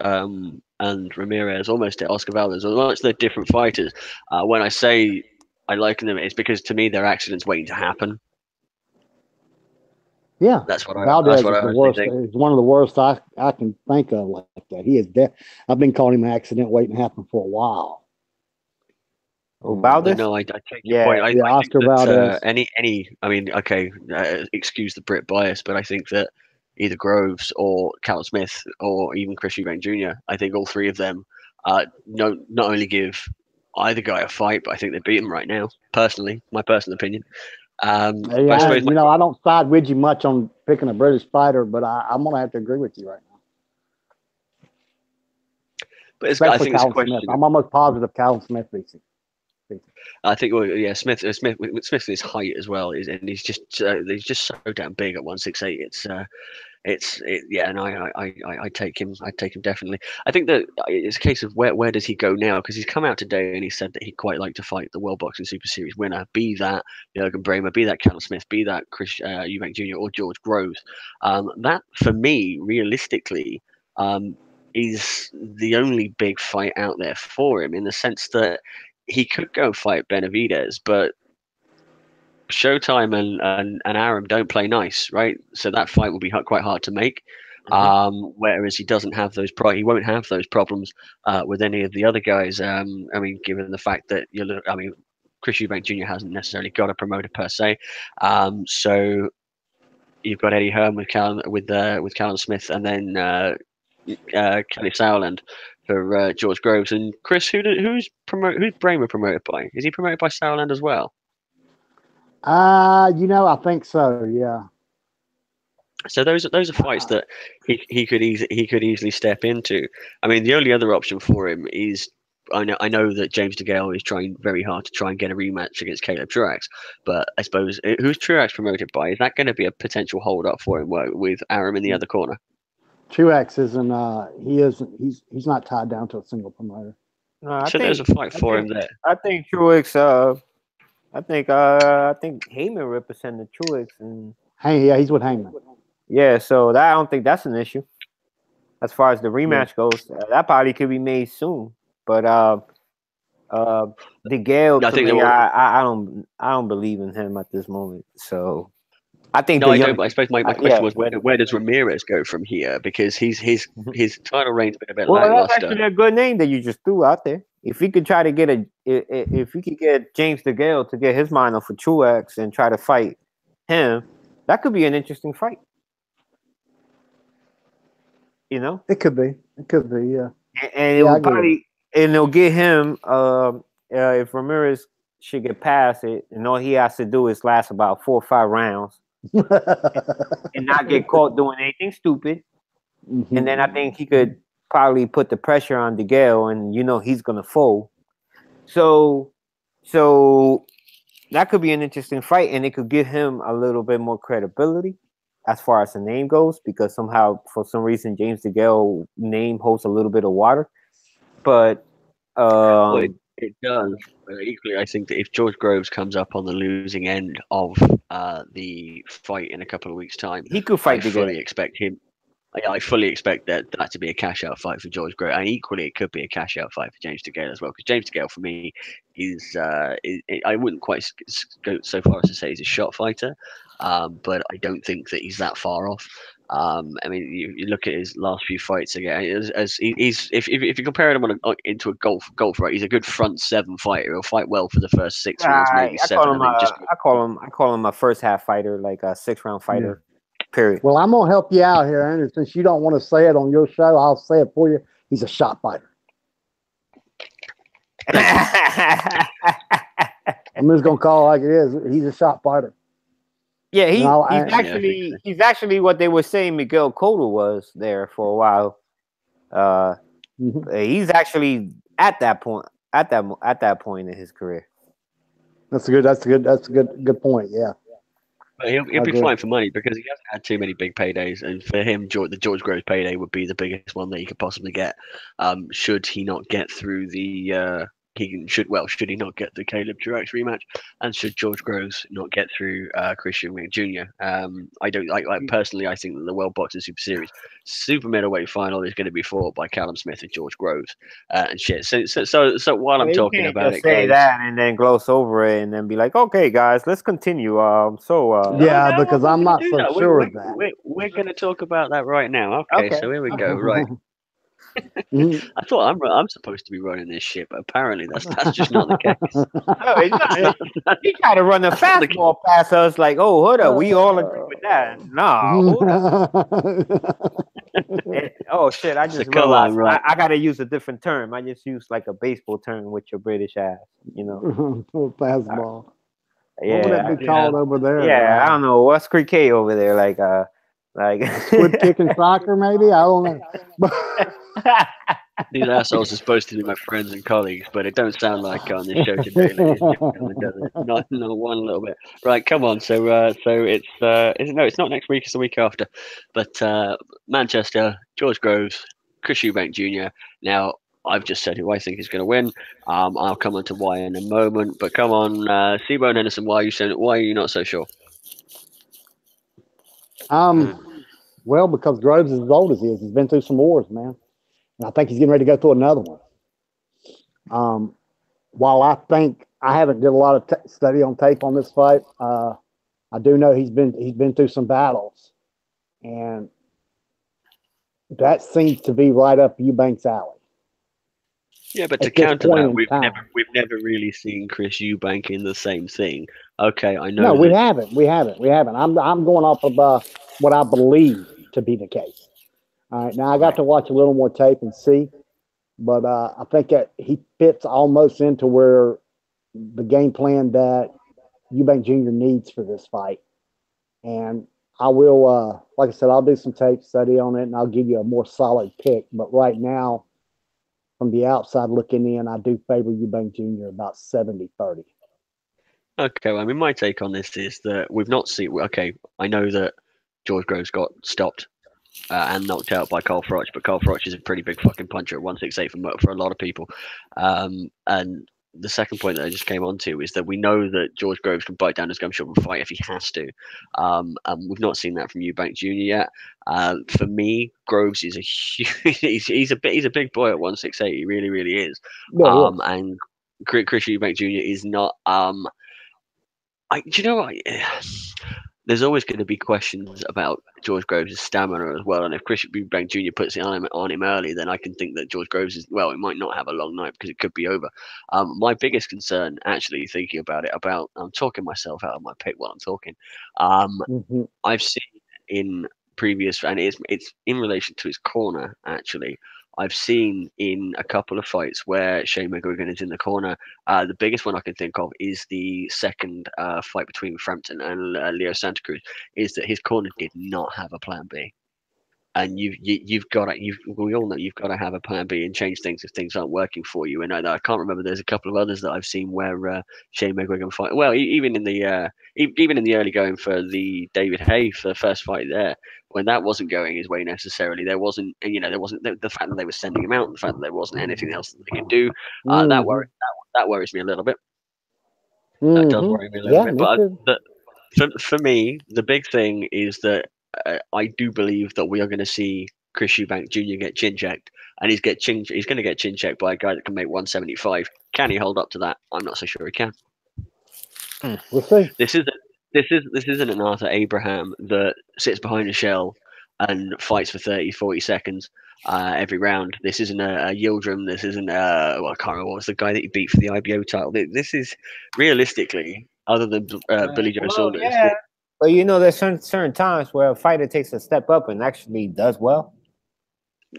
S1: Ramirez almost at Oscar Valdez. Although they're different fighters, when I say I like them, it's because to me they're accidents waiting to happen.
S2: Yeah,
S1: that's what
S2: Valdez
S1: is the
S2: worst. He's one of the worst I can think of like that. He is I've been calling him an accident waiting to happen for a while.
S3: Oh, Valdez?
S1: No, I take your point. I
S2: Oscar
S1: think that,
S2: Valdez.
S1: I mean, okay, excuse the Brit bias, but I think that either Groves or Callum Smith or even Chris Eubank Jr., I think all three of them not only give either guy a fight, but I think they beat him right now. Personally, my personal opinion.
S2: I don't side with you much on picking a British fighter, but I'm gonna have to agree with you right now.
S1: But especially Callum
S2: Smith. I'm almost positive Callum Smith beats him.
S1: I think, Smith with his height as well and he's just so damn big at 168. And I take him. I take him definitely. I think that it's a case of where does he go now? Because he's come out today and he said that he'd quite like to fight the World Boxing Super Series winner, be that Jurgen Bremer, be that Callum Smith, be that Chris Eubank Jr. or George Groves. That for me, realistically, is the only big fight out there for him in the sense that he could go fight Benavidez, but Showtime and Arum don't play nice, right? So that fight will be quite hard to make. Whereas he doesn't have he won't have those problems with any of the other guys. I mean, given the fact that Chris Eubank Jr. hasn't necessarily got a promoter per se, so you've got Eddie Hearn with Callum Smith, and then Kelly Sauerland for George Groves and Chris. Who's Bremer promoted by? Is he promoted by Sauerland as well?
S2: I think so. Yeah.
S1: So those are fights that he could easily step into. I mean, the only other option for him is I know that James DeGale is trying very hard to try and get a rematch against Caleb Truax, but I suppose who's Truax promoted by? Is that going to be a potential hold up for him with Arum in the other corner?
S2: Truax isn't. He's not tied down to a single promoter.
S3: No,
S1: so there's a fight for him there.
S3: I think Truax. I think Heyman represented Truax and.
S2: He's with Heyman.
S3: Yeah, so I don't think that's an issue. As far as the rematch goes, that probably could be made soon. But DeGale, to me, I don't believe in him at this moment. So I think
S1: No,
S3: the
S1: I
S3: young,
S1: don't. But I suppose my question was where does Ramirez go from here? Because his title reign's been a bit
S3: Well, that's
S1: lackluster.
S3: actually a good name that you just threw out there. If we could try to get if we could get James DeGale to get his mind off of Truex and try to fight him, that could be an interesting fight. You know,
S2: It could be. It could be. Yeah.
S3: and it will probably and it'll get him. If Ramirez should get past it, and all he has to do is last about 4 or 5 rounds and not get caught doing anything stupid.
S2: Mm-hmm.
S3: And then I think he could probably put the pressure on DeGale, and he's gonna fold. So that could be an interesting fight, and it could give him a little bit more credibility as far as the name goes, because somehow, for some reason, James DeGale name holds a little bit of water. But
S1: Well, it does. But equally, I think that if George Groves comes up on the losing end of the fight in a couple of weeks' time,
S3: he could fight
S1: I fully
S3: DeGale.
S1: expect him. I fully expect that to be a cash-out fight for George Groves, and equally, it could be a cash-out fight for James DeGale as well. Because James DeGale, for me, is I wouldn't quite go so far as to say he's a shot fighter, but I don't think that he's that far off. I mean, you look at his last few fights again. As he's if you compare him into a golf right, he's a good front seven fighter. He'll fight well for the first 6 rounds, maybe
S3: I
S1: 7,
S3: call him.
S1: and then just
S3: I call him a first half fighter, like a 6-round fighter. Yeah. Period.
S2: Well, I'm gonna help you out here, Andrew. Since you don't want to say it on your show, I'll say it for you. He's a shot fighter. I'm just gonna call it like it is. He's a shot fighter.
S3: Yeah, he's actually what they were saying Miguel Cotto was there for a while. He's actually at that point in his career.
S2: That's a good point. Yeah.
S1: But he'll be flying for money because he hasn't had too many big paydays, and for him, the George Groves payday would be the biggest one that he could possibly get. Should he not get through the should he not get the Caleb Truex rematch, and should George Groves not get through Chris Eubank Jr. I don't like personally. I think that the World Boxing Super Series super middleweight final is going to be fought by Callum Smith and George Groves and shit. So while I'm talking about it,
S3: say that and then gloss over it and then be like, okay, guys, let's continue.
S2: Because I'm not so sure of that.
S1: We're going to talk about that right now. Okay, so here we go. Right. I thought I'm supposed to be running this shit, but apparently that's just not the case.
S3: No, it's not. He tried to run the fastball past us, like, oh, hold up, we all agree with that. No, oh shit! I just realized I got to use a different term. I just used like a baseball term with your British ass,
S2: fastball.
S3: Yeah,
S2: what would that be called over there?
S3: Yeah, I don't know. What's cricket over there? Like
S2: squid kicking soccer, maybe? I don't know.
S1: These assholes are supposed to be my friends and colleagues, but it don't sound like on this show today, ladies and gentlemen, does it? Not one little bit. Right, come on. So it's not next week; it's the week after. But Manchester, George Groves, Chris Eubank Jr. Now, I've just said who I think is going to win. I'll come on to why in a moment. But come on, Seaborn Henderson, why are you not so sure?
S2: Well, because Groves is as old as he is. He's been through some wars, man. And I think he's getting ready to go through another one. While I think I haven't did a lot of study on tape on this fight, I do know he's been through some battles, and that seems to be right up Eubank's alley.
S1: Yeah, but to counter that, we've never really seen Chris Eubank in the same thing. Okay, I know.
S2: No, we haven't. I'm going off of what I believe to be the case. All right, now I got to watch a little more tape and see, but I think that he fits almost into where the game plan that Eubank Jr. needs for this fight. And I will, like I said, I'll do some tape study on it, and I'll give you a more solid pick. But right now, from the outside looking in, I do favor Eubank Jr. about 70-30.
S1: Okay, well, I mean, my take on this is that we've not seen. Okay, I know that George Groves got stopped and knocked out by Carl Froch, but Carl Froch is a pretty big fucking puncher at 168 for a lot of people. And the second point that I just came on to is that we know that George Groves can bite down his gum shot and fight if he has to. And we've not seen that from Eubank Jr. yet. For me, Groves is a huge. he's a big boy at 168. He really, really is.
S2: Yeah,
S1: and Chris Eubank Jr. is not. Do you know what? there's always going to be questions about George Groves' stamina as well. And if Chris Eubank Jr. puts it on him early, then I can think that George Groves is, well, it might not have a long night because it could be over. My biggest concern, actually, thinking about it, I'm talking myself out of my pick while I'm talking. I've seen in previous, and it's in relation to his corner, actually. I've seen in a couple of fights where Shane McGuigan is in the corner. The biggest one I can think of is the second fight between Frampton and Leo Santa Cruz. Is that his corner did not have a plan B, and you've got to, we all know you've got to have a plan B and change things if things aren't working for you. And I can't remember. There's a couple of others that I've seen where Shane McGuigan fight. Well, even in the early going for the David Hay for the first fight there, when that wasn't going his way necessarily, there wasn't the fact that they were sending him out, the fact that there wasn't anything else that they could do. That worries me a little bit. That does worry me a little bit. But for me, the big thing is that I do believe that we are going to see Chris Eubank Jr. get chin checked, and he's going to get chin checked by a guy that can make 175. Can he hold up to that? I'm not so sure he can.
S2: We'll see.
S1: This isn't an Arthur Abraham that sits behind a shell and fights for 30, 40 seconds every round. This isn't a Yildirim. This isn't I can't remember what was the guy that he beat for the IBO title. This is realistically, other than Billy Joe Saunders.
S3: Yeah. But there's certain times where a fighter takes a step up and actually does well.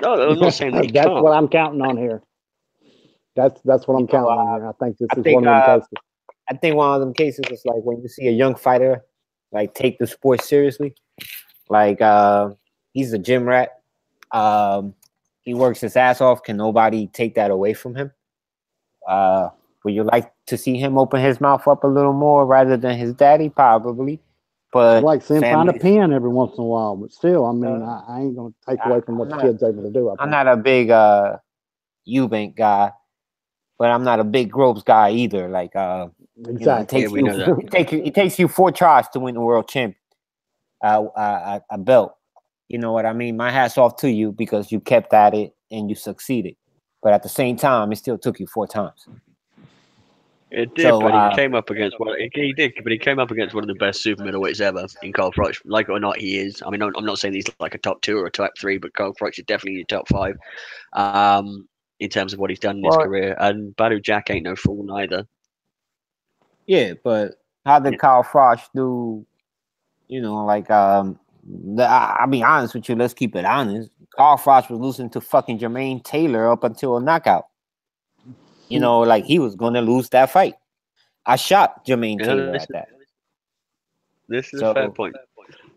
S1: No, I'm not saying that.
S2: That's what I'm counting on here. That's what I'm counting on here. I think this is one of them cases.
S3: I think one of them cases is like when you see a young fighter like take the sport seriously. Like he's a gym rat. He works his ass off. Can nobody take that away from him? Would you like to see him open his mouth up a little more rather than his daddy? Probably. But
S2: I'd like to see him find a pen every once in a while. But still, I mean, I ain't going to take away from what the kid's able to do.
S3: I'm not a big Eubank guy, but I'm not a big Groves guy either. Like,
S2: exactly.
S3: It takes you 4 tries to win the world champion, a belt. You know what I mean? My hat's off to you because you kept at it and you succeeded. But at the same time, it still took you 4 times.
S1: It did, but he came up against he did, but he came up against one of the best super middleweights ever in Carl Froch. Like it or not, he is. I mean, I'm not saying he's like a top 2 or a top 3, but Carl Froch is definitely in your top 5 in terms of what he's done in his career. And Badu Jack ain't no fool neither.
S3: Yeah, but how did Carl Froch do? I'll be honest with you. Let's keep it honest. Carl Froch was losing to fucking Jermaine Taylor up until a knockout. Like he was going to lose that fight. I shot Jermaine Taylor at that.
S1: This is a fair point.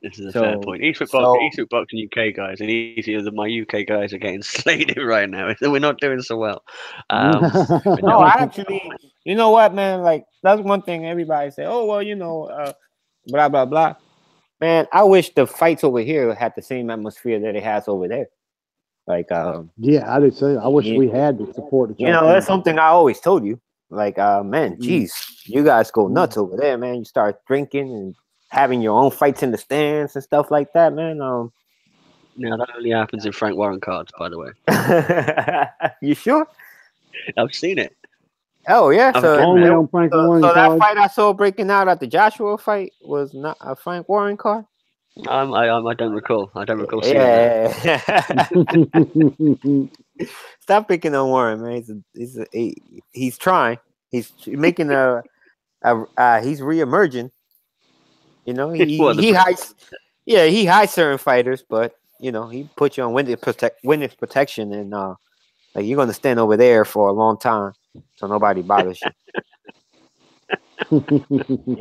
S1: This is a fair point. Eastwick boxing UK guys, and my UK guys are getting slated right now. We're not doing so well.
S3: No, actually, you know what, man? Like that's one thing everybody say. Oh well, blah blah blah. Man, I wish the fights over here had the same atmosphere that it has over there. Like,
S2: yeah, I do too. I wish we had the support.
S3: That's something I always told you. Like, man, geez, you guys go nuts over there, man. You start drinking and having your own fights in the stands and stuff like that, man.
S1: Now that only happens in Frank Warren cards, by the way.
S3: You sure?
S1: I've seen it.
S3: Oh yeah, so
S2: that
S3: fight I saw breaking out at the Joshua fight was not a Frank Warren card.
S1: I don't recall. Seeing that.
S3: Stop picking on Warren, man. He's trying. He's making he's re-emerging. He hides. Yeah, he hides certain fighters, but he puts you on witness protection, and like you're gonna stand over there for a long time, so nobody bothers you.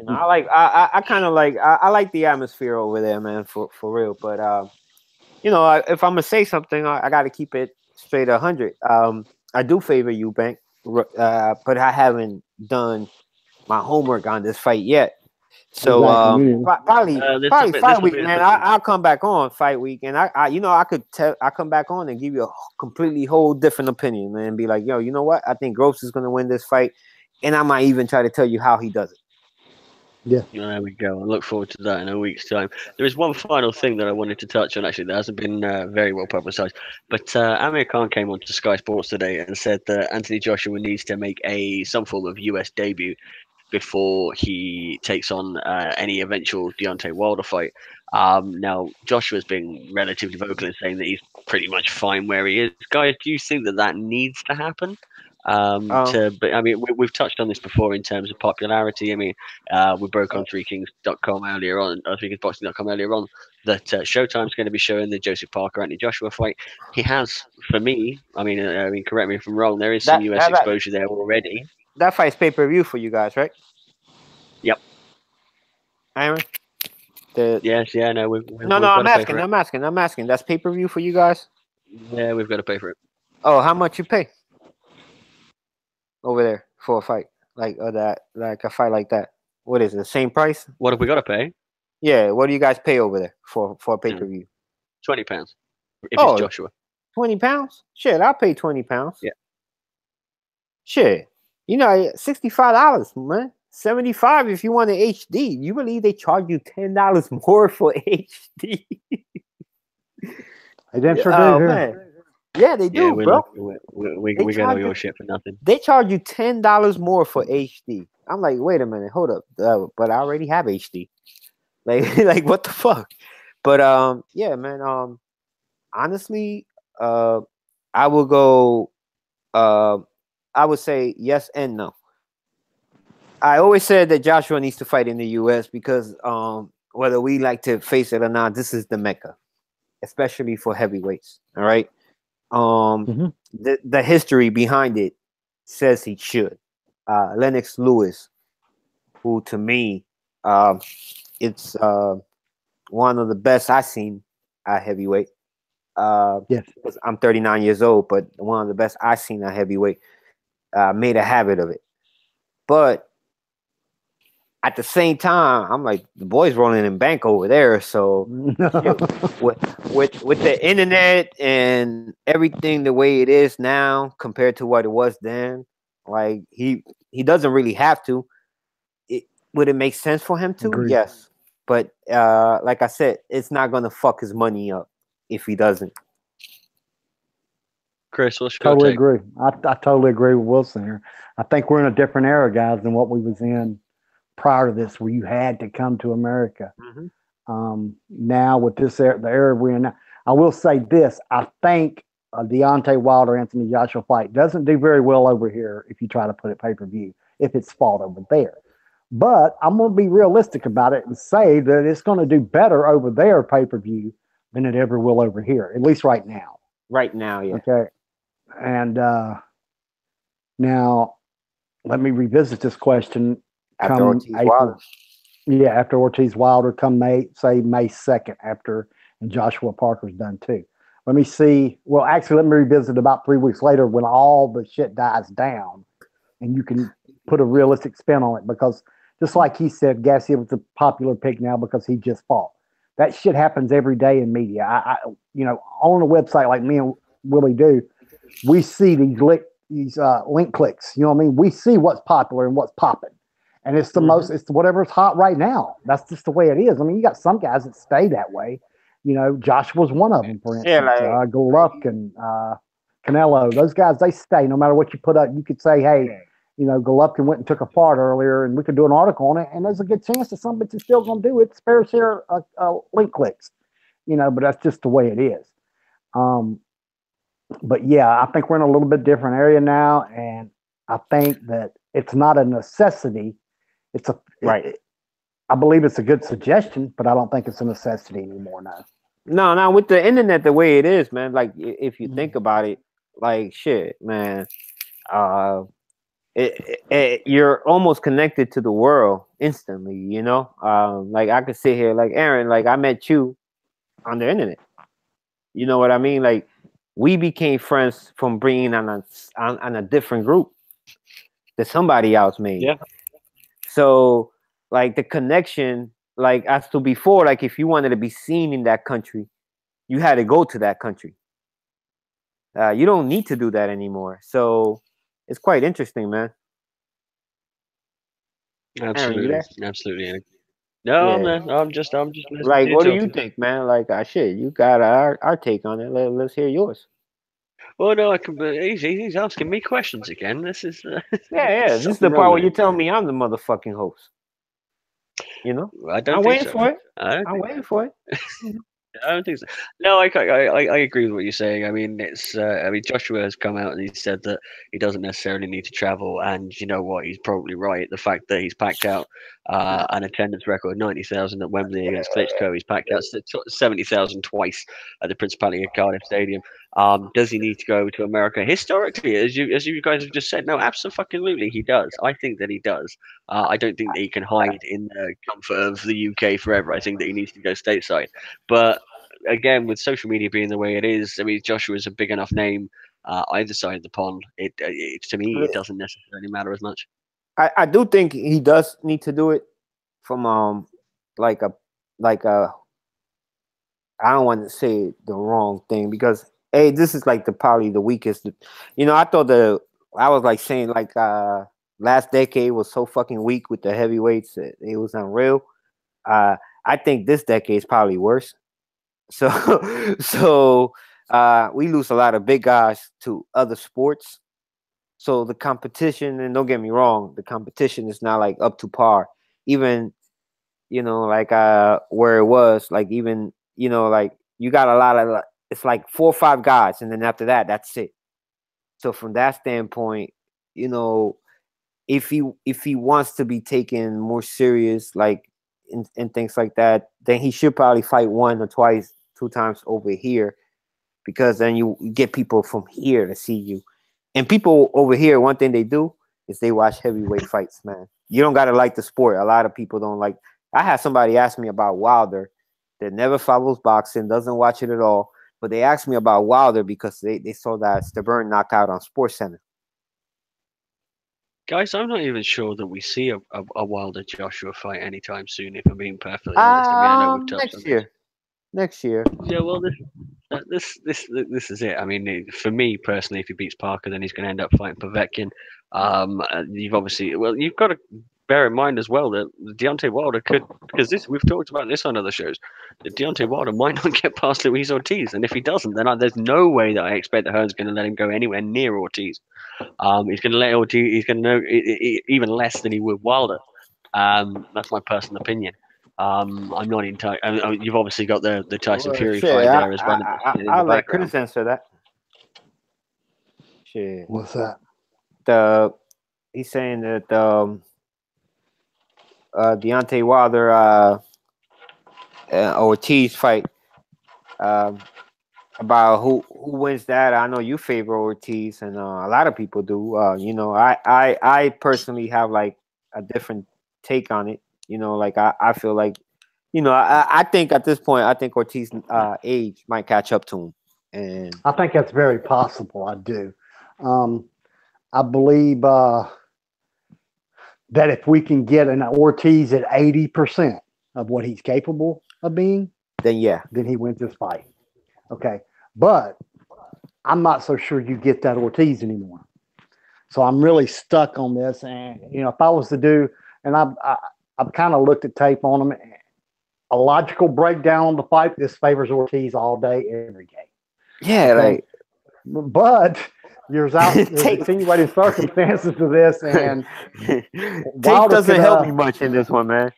S3: I kind of like I like the atmosphere over there, man, for real. But if I'm gonna say something, I got to keep it straight 100. I do favor Eubank, but I haven't done my homework on this fight yet. So probably fight week, man. I'll come back on fight week, and I come back on and give you a completely whole different opinion, man. And be like, yo, you know what? I think Gross is gonna win this fight. And I might even try to tell you how he does it.
S2: Yeah.
S1: There we go. I look forward to that in a week's time. There is one final thing that I wanted to touch on, actually, that hasn't been very well publicized. But Amir Khan came on to Sky Sports today and said that Anthony Joshua needs to make some form of US debut. before he takes on any eventual Deontay Wilder fight. Now, Joshua's been relatively vocal in saying that he's pretty much fine where he is. Guys, do you think that needs to happen? But I mean, we've touched on this before in terms of popularity. I mean, we broke on 3kings.com earlier on, or 3kingsboxing.com earlier on, that Showtime's going to be showing the Joseph Parker Anthony Joshua fight. He has, for me, I mean, correct me if I'm wrong. There is some US exposure there already.
S3: That fight's pay-per-view for you guys, right?
S1: Yep.
S3: Aaron?
S1: Yes, yeah, no,
S3: I'm asking. That's pay-per-view for you guys?
S1: Yeah, we've got to pay for it.
S3: Oh, how much you pay over there for a fight like a fight like that? What is it? The same price?
S1: What have we got to pay?
S3: Yeah, what do you guys pay over there for a pay-per-view?
S1: £20 if it's Joshua.
S3: £20? Shit, I'll pay £20.
S1: Yeah.
S3: Shit. You know, $65, man. $75 if you want an HD. You believe they charge you $10 more for HD?
S2: They didn't sure do here.
S3: Man. Yeah, they do, bro.
S1: We get all your shit for nothing.
S3: They charge you $10 more for HD. I'm like, wait a minute, hold up. But I already have HD. Like what the fuck? But yeah, man. Honestly, I will go. I would say yes and no. I always said that Joshua needs to fight in the U.S. because whether we like to face it or not, this is the Mecca, especially for heavyweights. All right. The history behind it says he should. Lennox Lewis, who to me, it's one of the best I've seen at heavyweight.
S2: Yes,
S3: because I'm 39 years old, but one of the best I've seen at heavyweight. Made a habit of it, but at the same time, I'm like, the boy's rolling in bank over there. So with the internet and everything the way it is now compared to what it was then, like he doesn't really have to. Would it make sense for him to?
S2: Agreed.
S3: Yes, but like I said, it's not gonna fuck his money up if he doesn't.
S1: Chris, what's your
S2: totally
S1: take?
S2: agree. I totally agree with Wilson here. I think we're in a different era, guys, than what we was in prior to this, where you had to come to America. Now with this era, the era we're in now, I will say this: I think Deontay Wilder Anthony Joshua fight doesn't do very well over here if you try to put it pay-per-view if it's fought over there. But I'm going to be realistic about it and say that it's going to do better over there pay-per-view than it ever will over here, at least right now.
S3: Right now, yeah.
S2: Okay. And now, let me revisit this question.
S3: After Ortiz Wilder.
S2: Yeah, after Ortiz Wilder, come May 2nd, and Joshua Parker's done too. Let me see. Well, actually, let me revisit about 3 weeks later when all the shit dies down, and you can put a realistic spin on it. Because just like he said, Gassiev was a popular pick now because he just fought. That shit happens every day in media. I on a website like me and Willie do, we see these link clicks. You know what I mean? We see what's popular and what's popping. And it's the most, it's whatever's hot right now. That's just the way it is. I mean, you got some guys that stay that way. You know, Joshua's one of them, for instance.
S3: Yeah, like
S2: Golovkin, Canelo, those guys, they stay no matter what you put up. You could say, hey, you know, Golovkin went and took a fart earlier, and we could do an article on it, and there's a good chance that some bitch is still going to do it. Spare share link clicks, you know, but that's just the way it is. But yeah, I think we're in a little bit different area now, and I think that it's not a necessity. It's a
S3: right.
S2: I believe it's a good suggestion, but I don't think it's a necessity anymore now.
S3: No, with the internet the way it is, man. Like if you think about it, like shit, man. You're almost connected to the world instantly, you know. Like I could sit here, like Aaron, like I met you on the internet. You know what I mean? Like we became friends from being on a different group that somebody else made.
S1: Yeah.
S3: So like the connection, like as to before, like if you wanted to be seen in that country, you had to go to that country. You don't need to do that anymore. So it's quite interesting, man.
S1: Absolutely, absolutely. No,
S3: Yeah.
S1: man, I'm just listening.
S3: Like, what do you think, man? Like, shit, you got our take on it. Let's hear yours.
S1: Well, no, I can. He's asking me questions again. This is
S3: Yeah. This is the
S1: something
S3: part
S1: wrong
S3: where
S1: with
S3: you
S1: him.
S3: tell me I'm the motherfucking host. You know,
S1: I don't
S3: I'm
S1: think
S3: waiting
S1: so.
S3: for it.
S1: I don't
S3: I'm
S1: think.
S3: waiting for it.
S1: I don't think so. No, I agree with what you're saying. I mean, it's. I mean, Joshua has come out and he said that he doesn't necessarily need to travel, and you know what? He's probably right. The fact that he's packed out an attendance record 90,000 at Wembley against Klitschko, he's packed out 70,000 twice at the Principality of Cardiff Stadium. Does he need to go to America? Historically, as you guys have just said, no, absolutely he does. I think that he does. I don't think that he can hide in the comfort of the UK forever. I think that he needs to go stateside. But again, with social media being the way it is, I mean, Joshua is a big enough name either side of the pond. To me, it doesn't necessarily matter as much.
S3: I do think he does need to do it from like a like a I don't want to say the wrong thing because hey, this is like the probably the weakest. You know, I thought I was like saying like last decade was so fucking weak with the heavyweights. It was unreal. I think this decade is probably worse. So we lose a lot of big guys to other sports. So the competition, and don't get me wrong, the competition is not like up to par. Even like where it was, like even like you got a lot of it's like 4 or 5 guys, and then after that, that's it. So from that standpoint, you know, if he wants to be taken more serious, like in things like that, then he should probably fight 1 or 2 times over here, because then you get people from here to see you. And people over here, one thing they do is they watch heavyweight fights, man. You don't gotta like the sport. A lot of people don't like. I had somebody ask me about Wilder that never follows boxing, doesn't watch it at all. But they asked me about Wilder because they saw that Stubborn knockout on Sports Center.
S1: Guys, I'm not even sure that we see a Wilder Joshua fight anytime soon, if I'm being perfectly honest. I mean, I know we've touched on
S3: Next
S1: this.
S3: year. Next year.
S1: Yeah, well, this is it. I mean, for me personally, if he beats Parker, then he's going to end up fighting Povetkin. You've got to bear in mind as well that Deontay Wilder could, because this we've talked about this on other shows, that Deontay Wilder might not get past Luis Ortiz, and if he doesn't, then there's no way that I expect that Hearn's going to let him go anywhere near Ortiz. He's going to let Ortiz. He's going to know even less than he would Wilder. That's my personal opinion. I'm not entirely. You've obviously got the Tyson Fury
S3: Shit,
S1: fight there as well in the
S3: I'll let
S1: background.
S3: Chris answer that. Shit.
S2: What's that?
S3: He's saying that Deontay Wilder Ortiz fight, about who wins that. I know you favor Ortiz, and a lot of people do. I personally have like a different take on it. Like I feel like, I think at this point, I think Ortiz age might catch up to him, and
S2: I think that's very possible. I do. I believe that if we can get an Ortiz at 80% of what he's capable of being,
S3: then
S2: he wins this fight. Okay, but I'm not so sure you get that Ortiz anymore. So I'm really stuck on this. And if I was to do, and I've kind of looked at tape on him, a logical breakdown on the fight, this favors Ortiz all day, every game.
S3: Yeah, okay?
S2: But there's extenuating circumstances to this, and
S3: tape doesn't help me much in this one, man.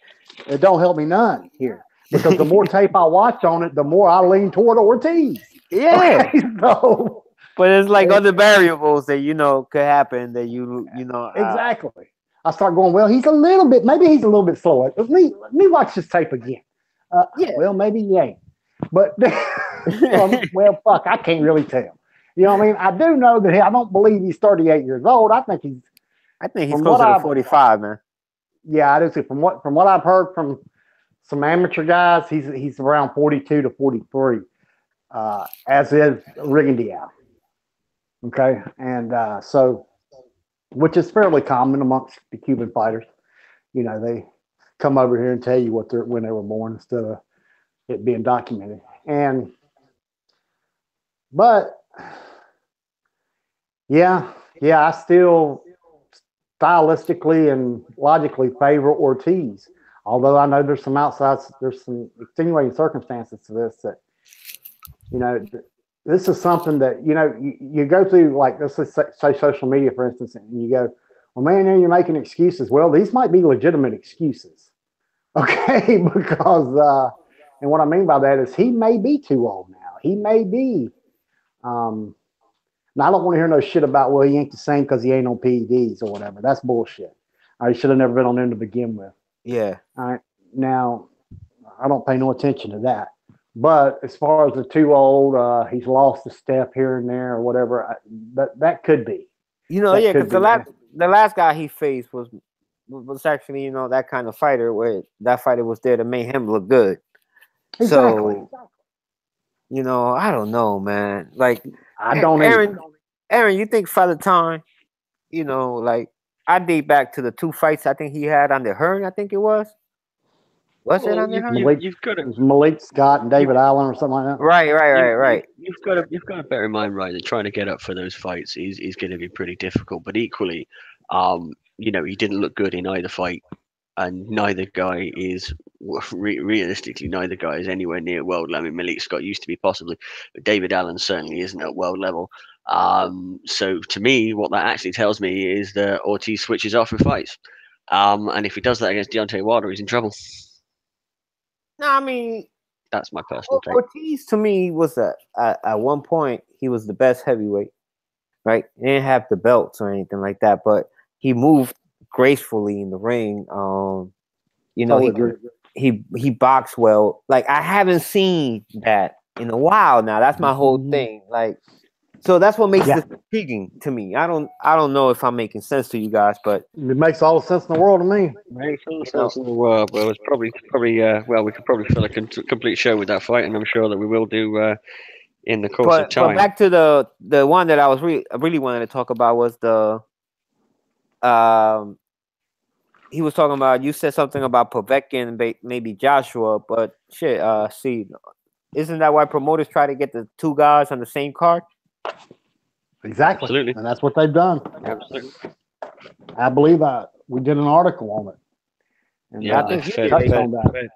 S2: It don't help me none here, because the more tape I watch on it, the more I lean toward Ortiz.
S3: Yeah.
S2: Okay, so,
S3: but it's like other variables that could happen that
S2: exactly. I start going, well, maybe he's a little bit slower. Let me watch this tape again. Well, maybe he ain't. But well, fuck, I can't really tell. You know what I mean? I do know that I don't believe he's 38 years old. I think he's
S3: closer to 45, man.
S2: Yeah, I do see. From what I've heard from some amateur guys, he's around 42 to 43, as is Rigondeaux. Okay, and so, which is fairly common amongst the Cuban fighters. They come over here and tell you when they were born instead of it being documented. But yeah, I still stylistically and logically favor Ortiz. Although I know there's some extenuating circumstances to this that, this is something that you go through, like, let's just say social media, for instance, and you go, well, man, now you're making excuses. Well, these might be legitimate excuses, okay? Because and what I mean by that is he may be too old now. He may be. Now, I don't want to hear no shit about, well, he ain't the same because he ain't on PEDs or whatever. That's bullshit. He should have never been on them to begin with.
S3: Yeah.
S2: All right. Now, I don't pay no attention to that. But as far as the too old, he's lost a step here and there or whatever, that could be.
S3: Yeah, because the last guy he faced was actually, that kind of fighter where that fighter was there to make him look good.
S2: Exactly.
S3: So, I don't know, man. Like,
S2: I don't
S3: Aaron, you think Father Time, like, I date back to the 2 fights I think he had on the Hearn, I think it was. Was it on the Hearn?
S1: You've got to
S2: Malik Scott and David Allen or something like that.
S3: Right.
S1: You've got to bear in mind, right, that trying to get up for those fights is going to be pretty difficult. But equally, he didn't look good in either fight, and neither guy is realistically anywhere near world level. I mean, Malik Scott used to be possibly, but David Allen certainly isn't at world level. So to me, what that actually tells me is that Ortiz switches off and fights. And if he does that against Deontay Wilder, he's in trouble.
S3: No, I mean,
S1: that's my personal take.
S3: Ortiz to me was at one point he was the best heavyweight, right? He didn't have the belts or anything like that, but he moved gracefully in the ring. He boxed well. Like, I haven't seen that in a while now. That's my whole thing. Like, so that's what makes this intriguing to me. I don't know if I'm making sense to you guys, but
S2: it makes all the sense in the world to me.
S1: Makes all the sense in the world. Well, it's probably we could probably fill a complete show with that fight, and I'm sure that we will do in the course of time.
S3: But back to the one that I was really wanted to talk about was the he was talking about, you said something about Povetkin and maybe Joshua, but shit, see, isn't that why promoters try to get the 2 guys on the same card?
S2: Exactly.
S1: Absolutely.
S2: And that's what they've done.
S1: Absolutely.
S2: I believe we did an article on it. And
S3: I think you
S2: touched on that.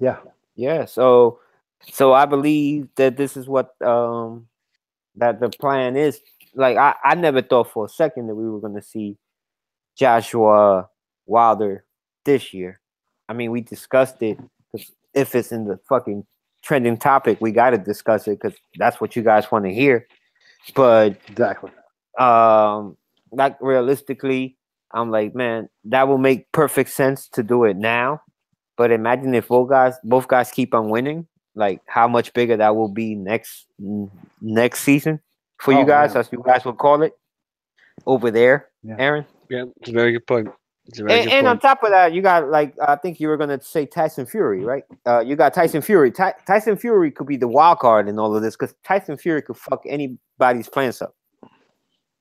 S2: Yeah.
S3: Yeah. So I believe that this is what that the plan is. Like, I never thought for a second that we were going to see Joshua Wilder this year. I mean, we discussed it, because if it's in the fucking trending topic, we got to discuss it because that's what you guys want to hear. But
S2: exactly,
S3: like, realistically, I'm like, man, that will make perfect sense to do it now. But imagine if both guys keep on winning, like, how much bigger that will be next season for you guys, as you guys would call it over there, Aaron.
S1: Yeah, it's a very good point.
S3: And on top of that, you got, like, I think you were gonna say Tyson Fury, right? You got Tyson Fury. Tyson Fury could be the wild card in all of this, because Tyson Fury could fuck anybody's plans up.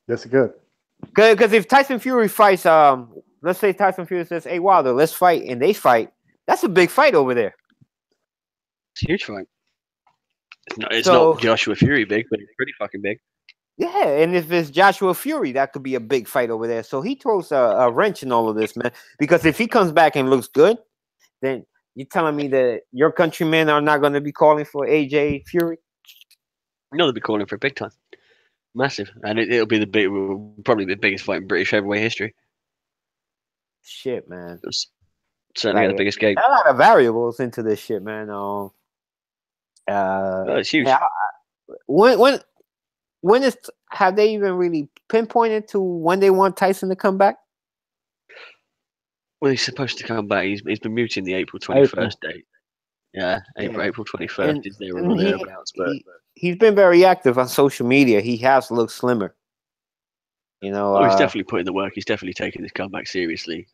S2: That's good.
S3: Because if Tyson Fury fights, let's say Tyson Fury says, "Hey, Wilder, let's fight," and they fight, that's a big fight over there.
S1: It's a huge fight. It's not Joshua Fury big, but it's pretty fucking big.
S3: Yeah, and if it's Joshua Fury, that could be a big fight over there. So he throws a wrench in all of this, man. Because if he comes back and looks good, then you're telling me that your countrymen are not going to be calling for AJ Fury?
S1: No, they'll be calling for a big time. Massive. And it'll be probably the biggest fight in British heavyweight history.
S3: Shit, man.
S1: It's certainly the biggest game.
S3: A lot of variables into this shit, man.
S1: It's huge.
S3: Yeah, have they even really pinpointed to when they want Tyson to come back?
S1: Well, he's supposed to come back. He's been muting the April 21st date. Yeah, April 21st is there or thereabouts. But
S3: he's been very active on social media. He has looked slimmer. He's
S1: definitely putting the work. He's definitely taking this comeback seriously.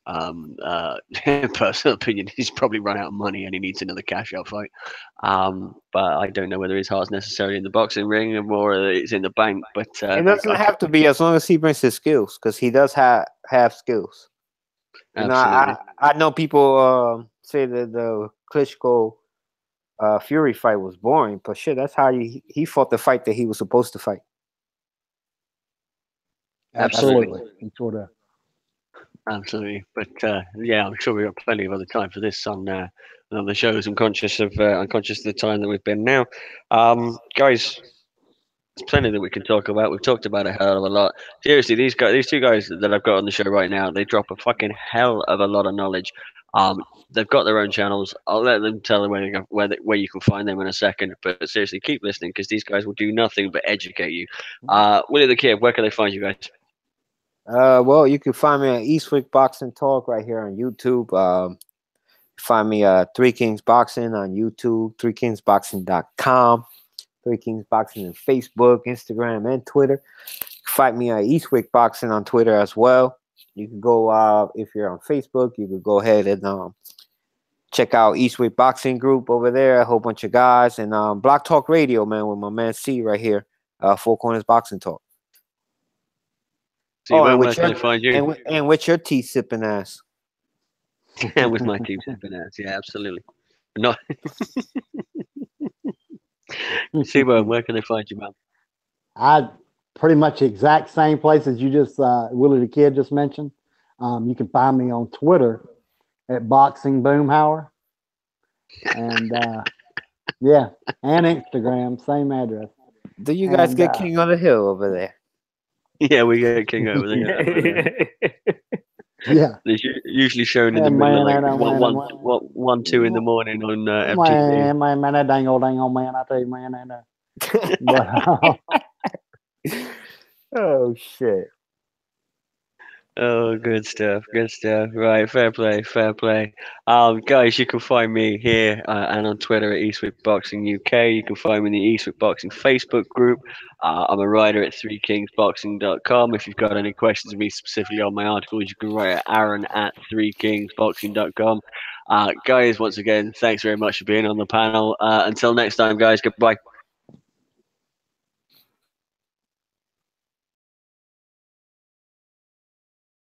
S1: Personal opinion, he's probably run out of money and he needs another cash-out fight. But I don't know whether his heart's necessarily in the boxing ring or more it's in the bank. But
S3: it doesn't have to be, as long as he brings his skills, because he does have skills.
S1: Absolutely.
S3: I know people say that the Klitschko Fury fight was boring, but shit, that's how he fought the fight that he was supposed to fight.
S2: Absolutely.
S1: Absolutely. But yeah, I'm sure we've got plenty of other time for this on other shows. I'm conscious of the time that we've been now. Guys, there's plenty that we can talk about. We've talked about a hell of a lot. Seriously, these two guys that I've got on the show right now, they drop a fucking hell of a lot of knowledge. They've got their own channels. I'll let them tell them where you can find them in a second. But seriously, keep listening because these guys will do nothing but educate you. Willie the Kid, where can they find you guys?
S3: Well, you can find me at Eastwick Boxing Talk right here on YouTube. Find me Three Kings Boxing on YouTube, threekingsboxing.com, Three Kings Boxing on Facebook, Instagram, and Twitter. Find me at Eastwick Boxing on Twitter as well. You can go if you're on Facebook, you can go ahead and check out Eastwick Boxing Group over there. A whole bunch of guys, and Block Talk Radio, man, with my man C right here, Four Corners Boxing Talk.
S1: So where can they find you?
S3: And with your tea sipping ass.
S1: And with my tea sipping ass, yeah, absolutely. Not. Seaburn, where can they find you, man?
S2: I pretty much the exact same place as you just Willie the Kid just mentioned. You can find me on Twitter at Boxing Boomhauer, and yeah, and Instagram, same address.
S3: Do you guys get King on the Hill over there?
S1: Yeah, we get King over there.
S2: Yeah,
S1: they're usually shown in the middle of 1, 2 in the morning on FTV.
S2: Man, that dang old man, I tell you, man,
S3: oh shit.
S1: Oh, good stuff. Right, fair play. Guys, you can find me here and on Twitter at Eastwick Boxing UK. You can find me in the Eastwick Boxing Facebook group. I'm a writer at threekingsboxing.com. If you've got any questions of me specifically on my articles, you can write at Aaron at threekingsboxing.com. Guys, once again, thanks very much for being on the panel. Until next time, guys, goodbye.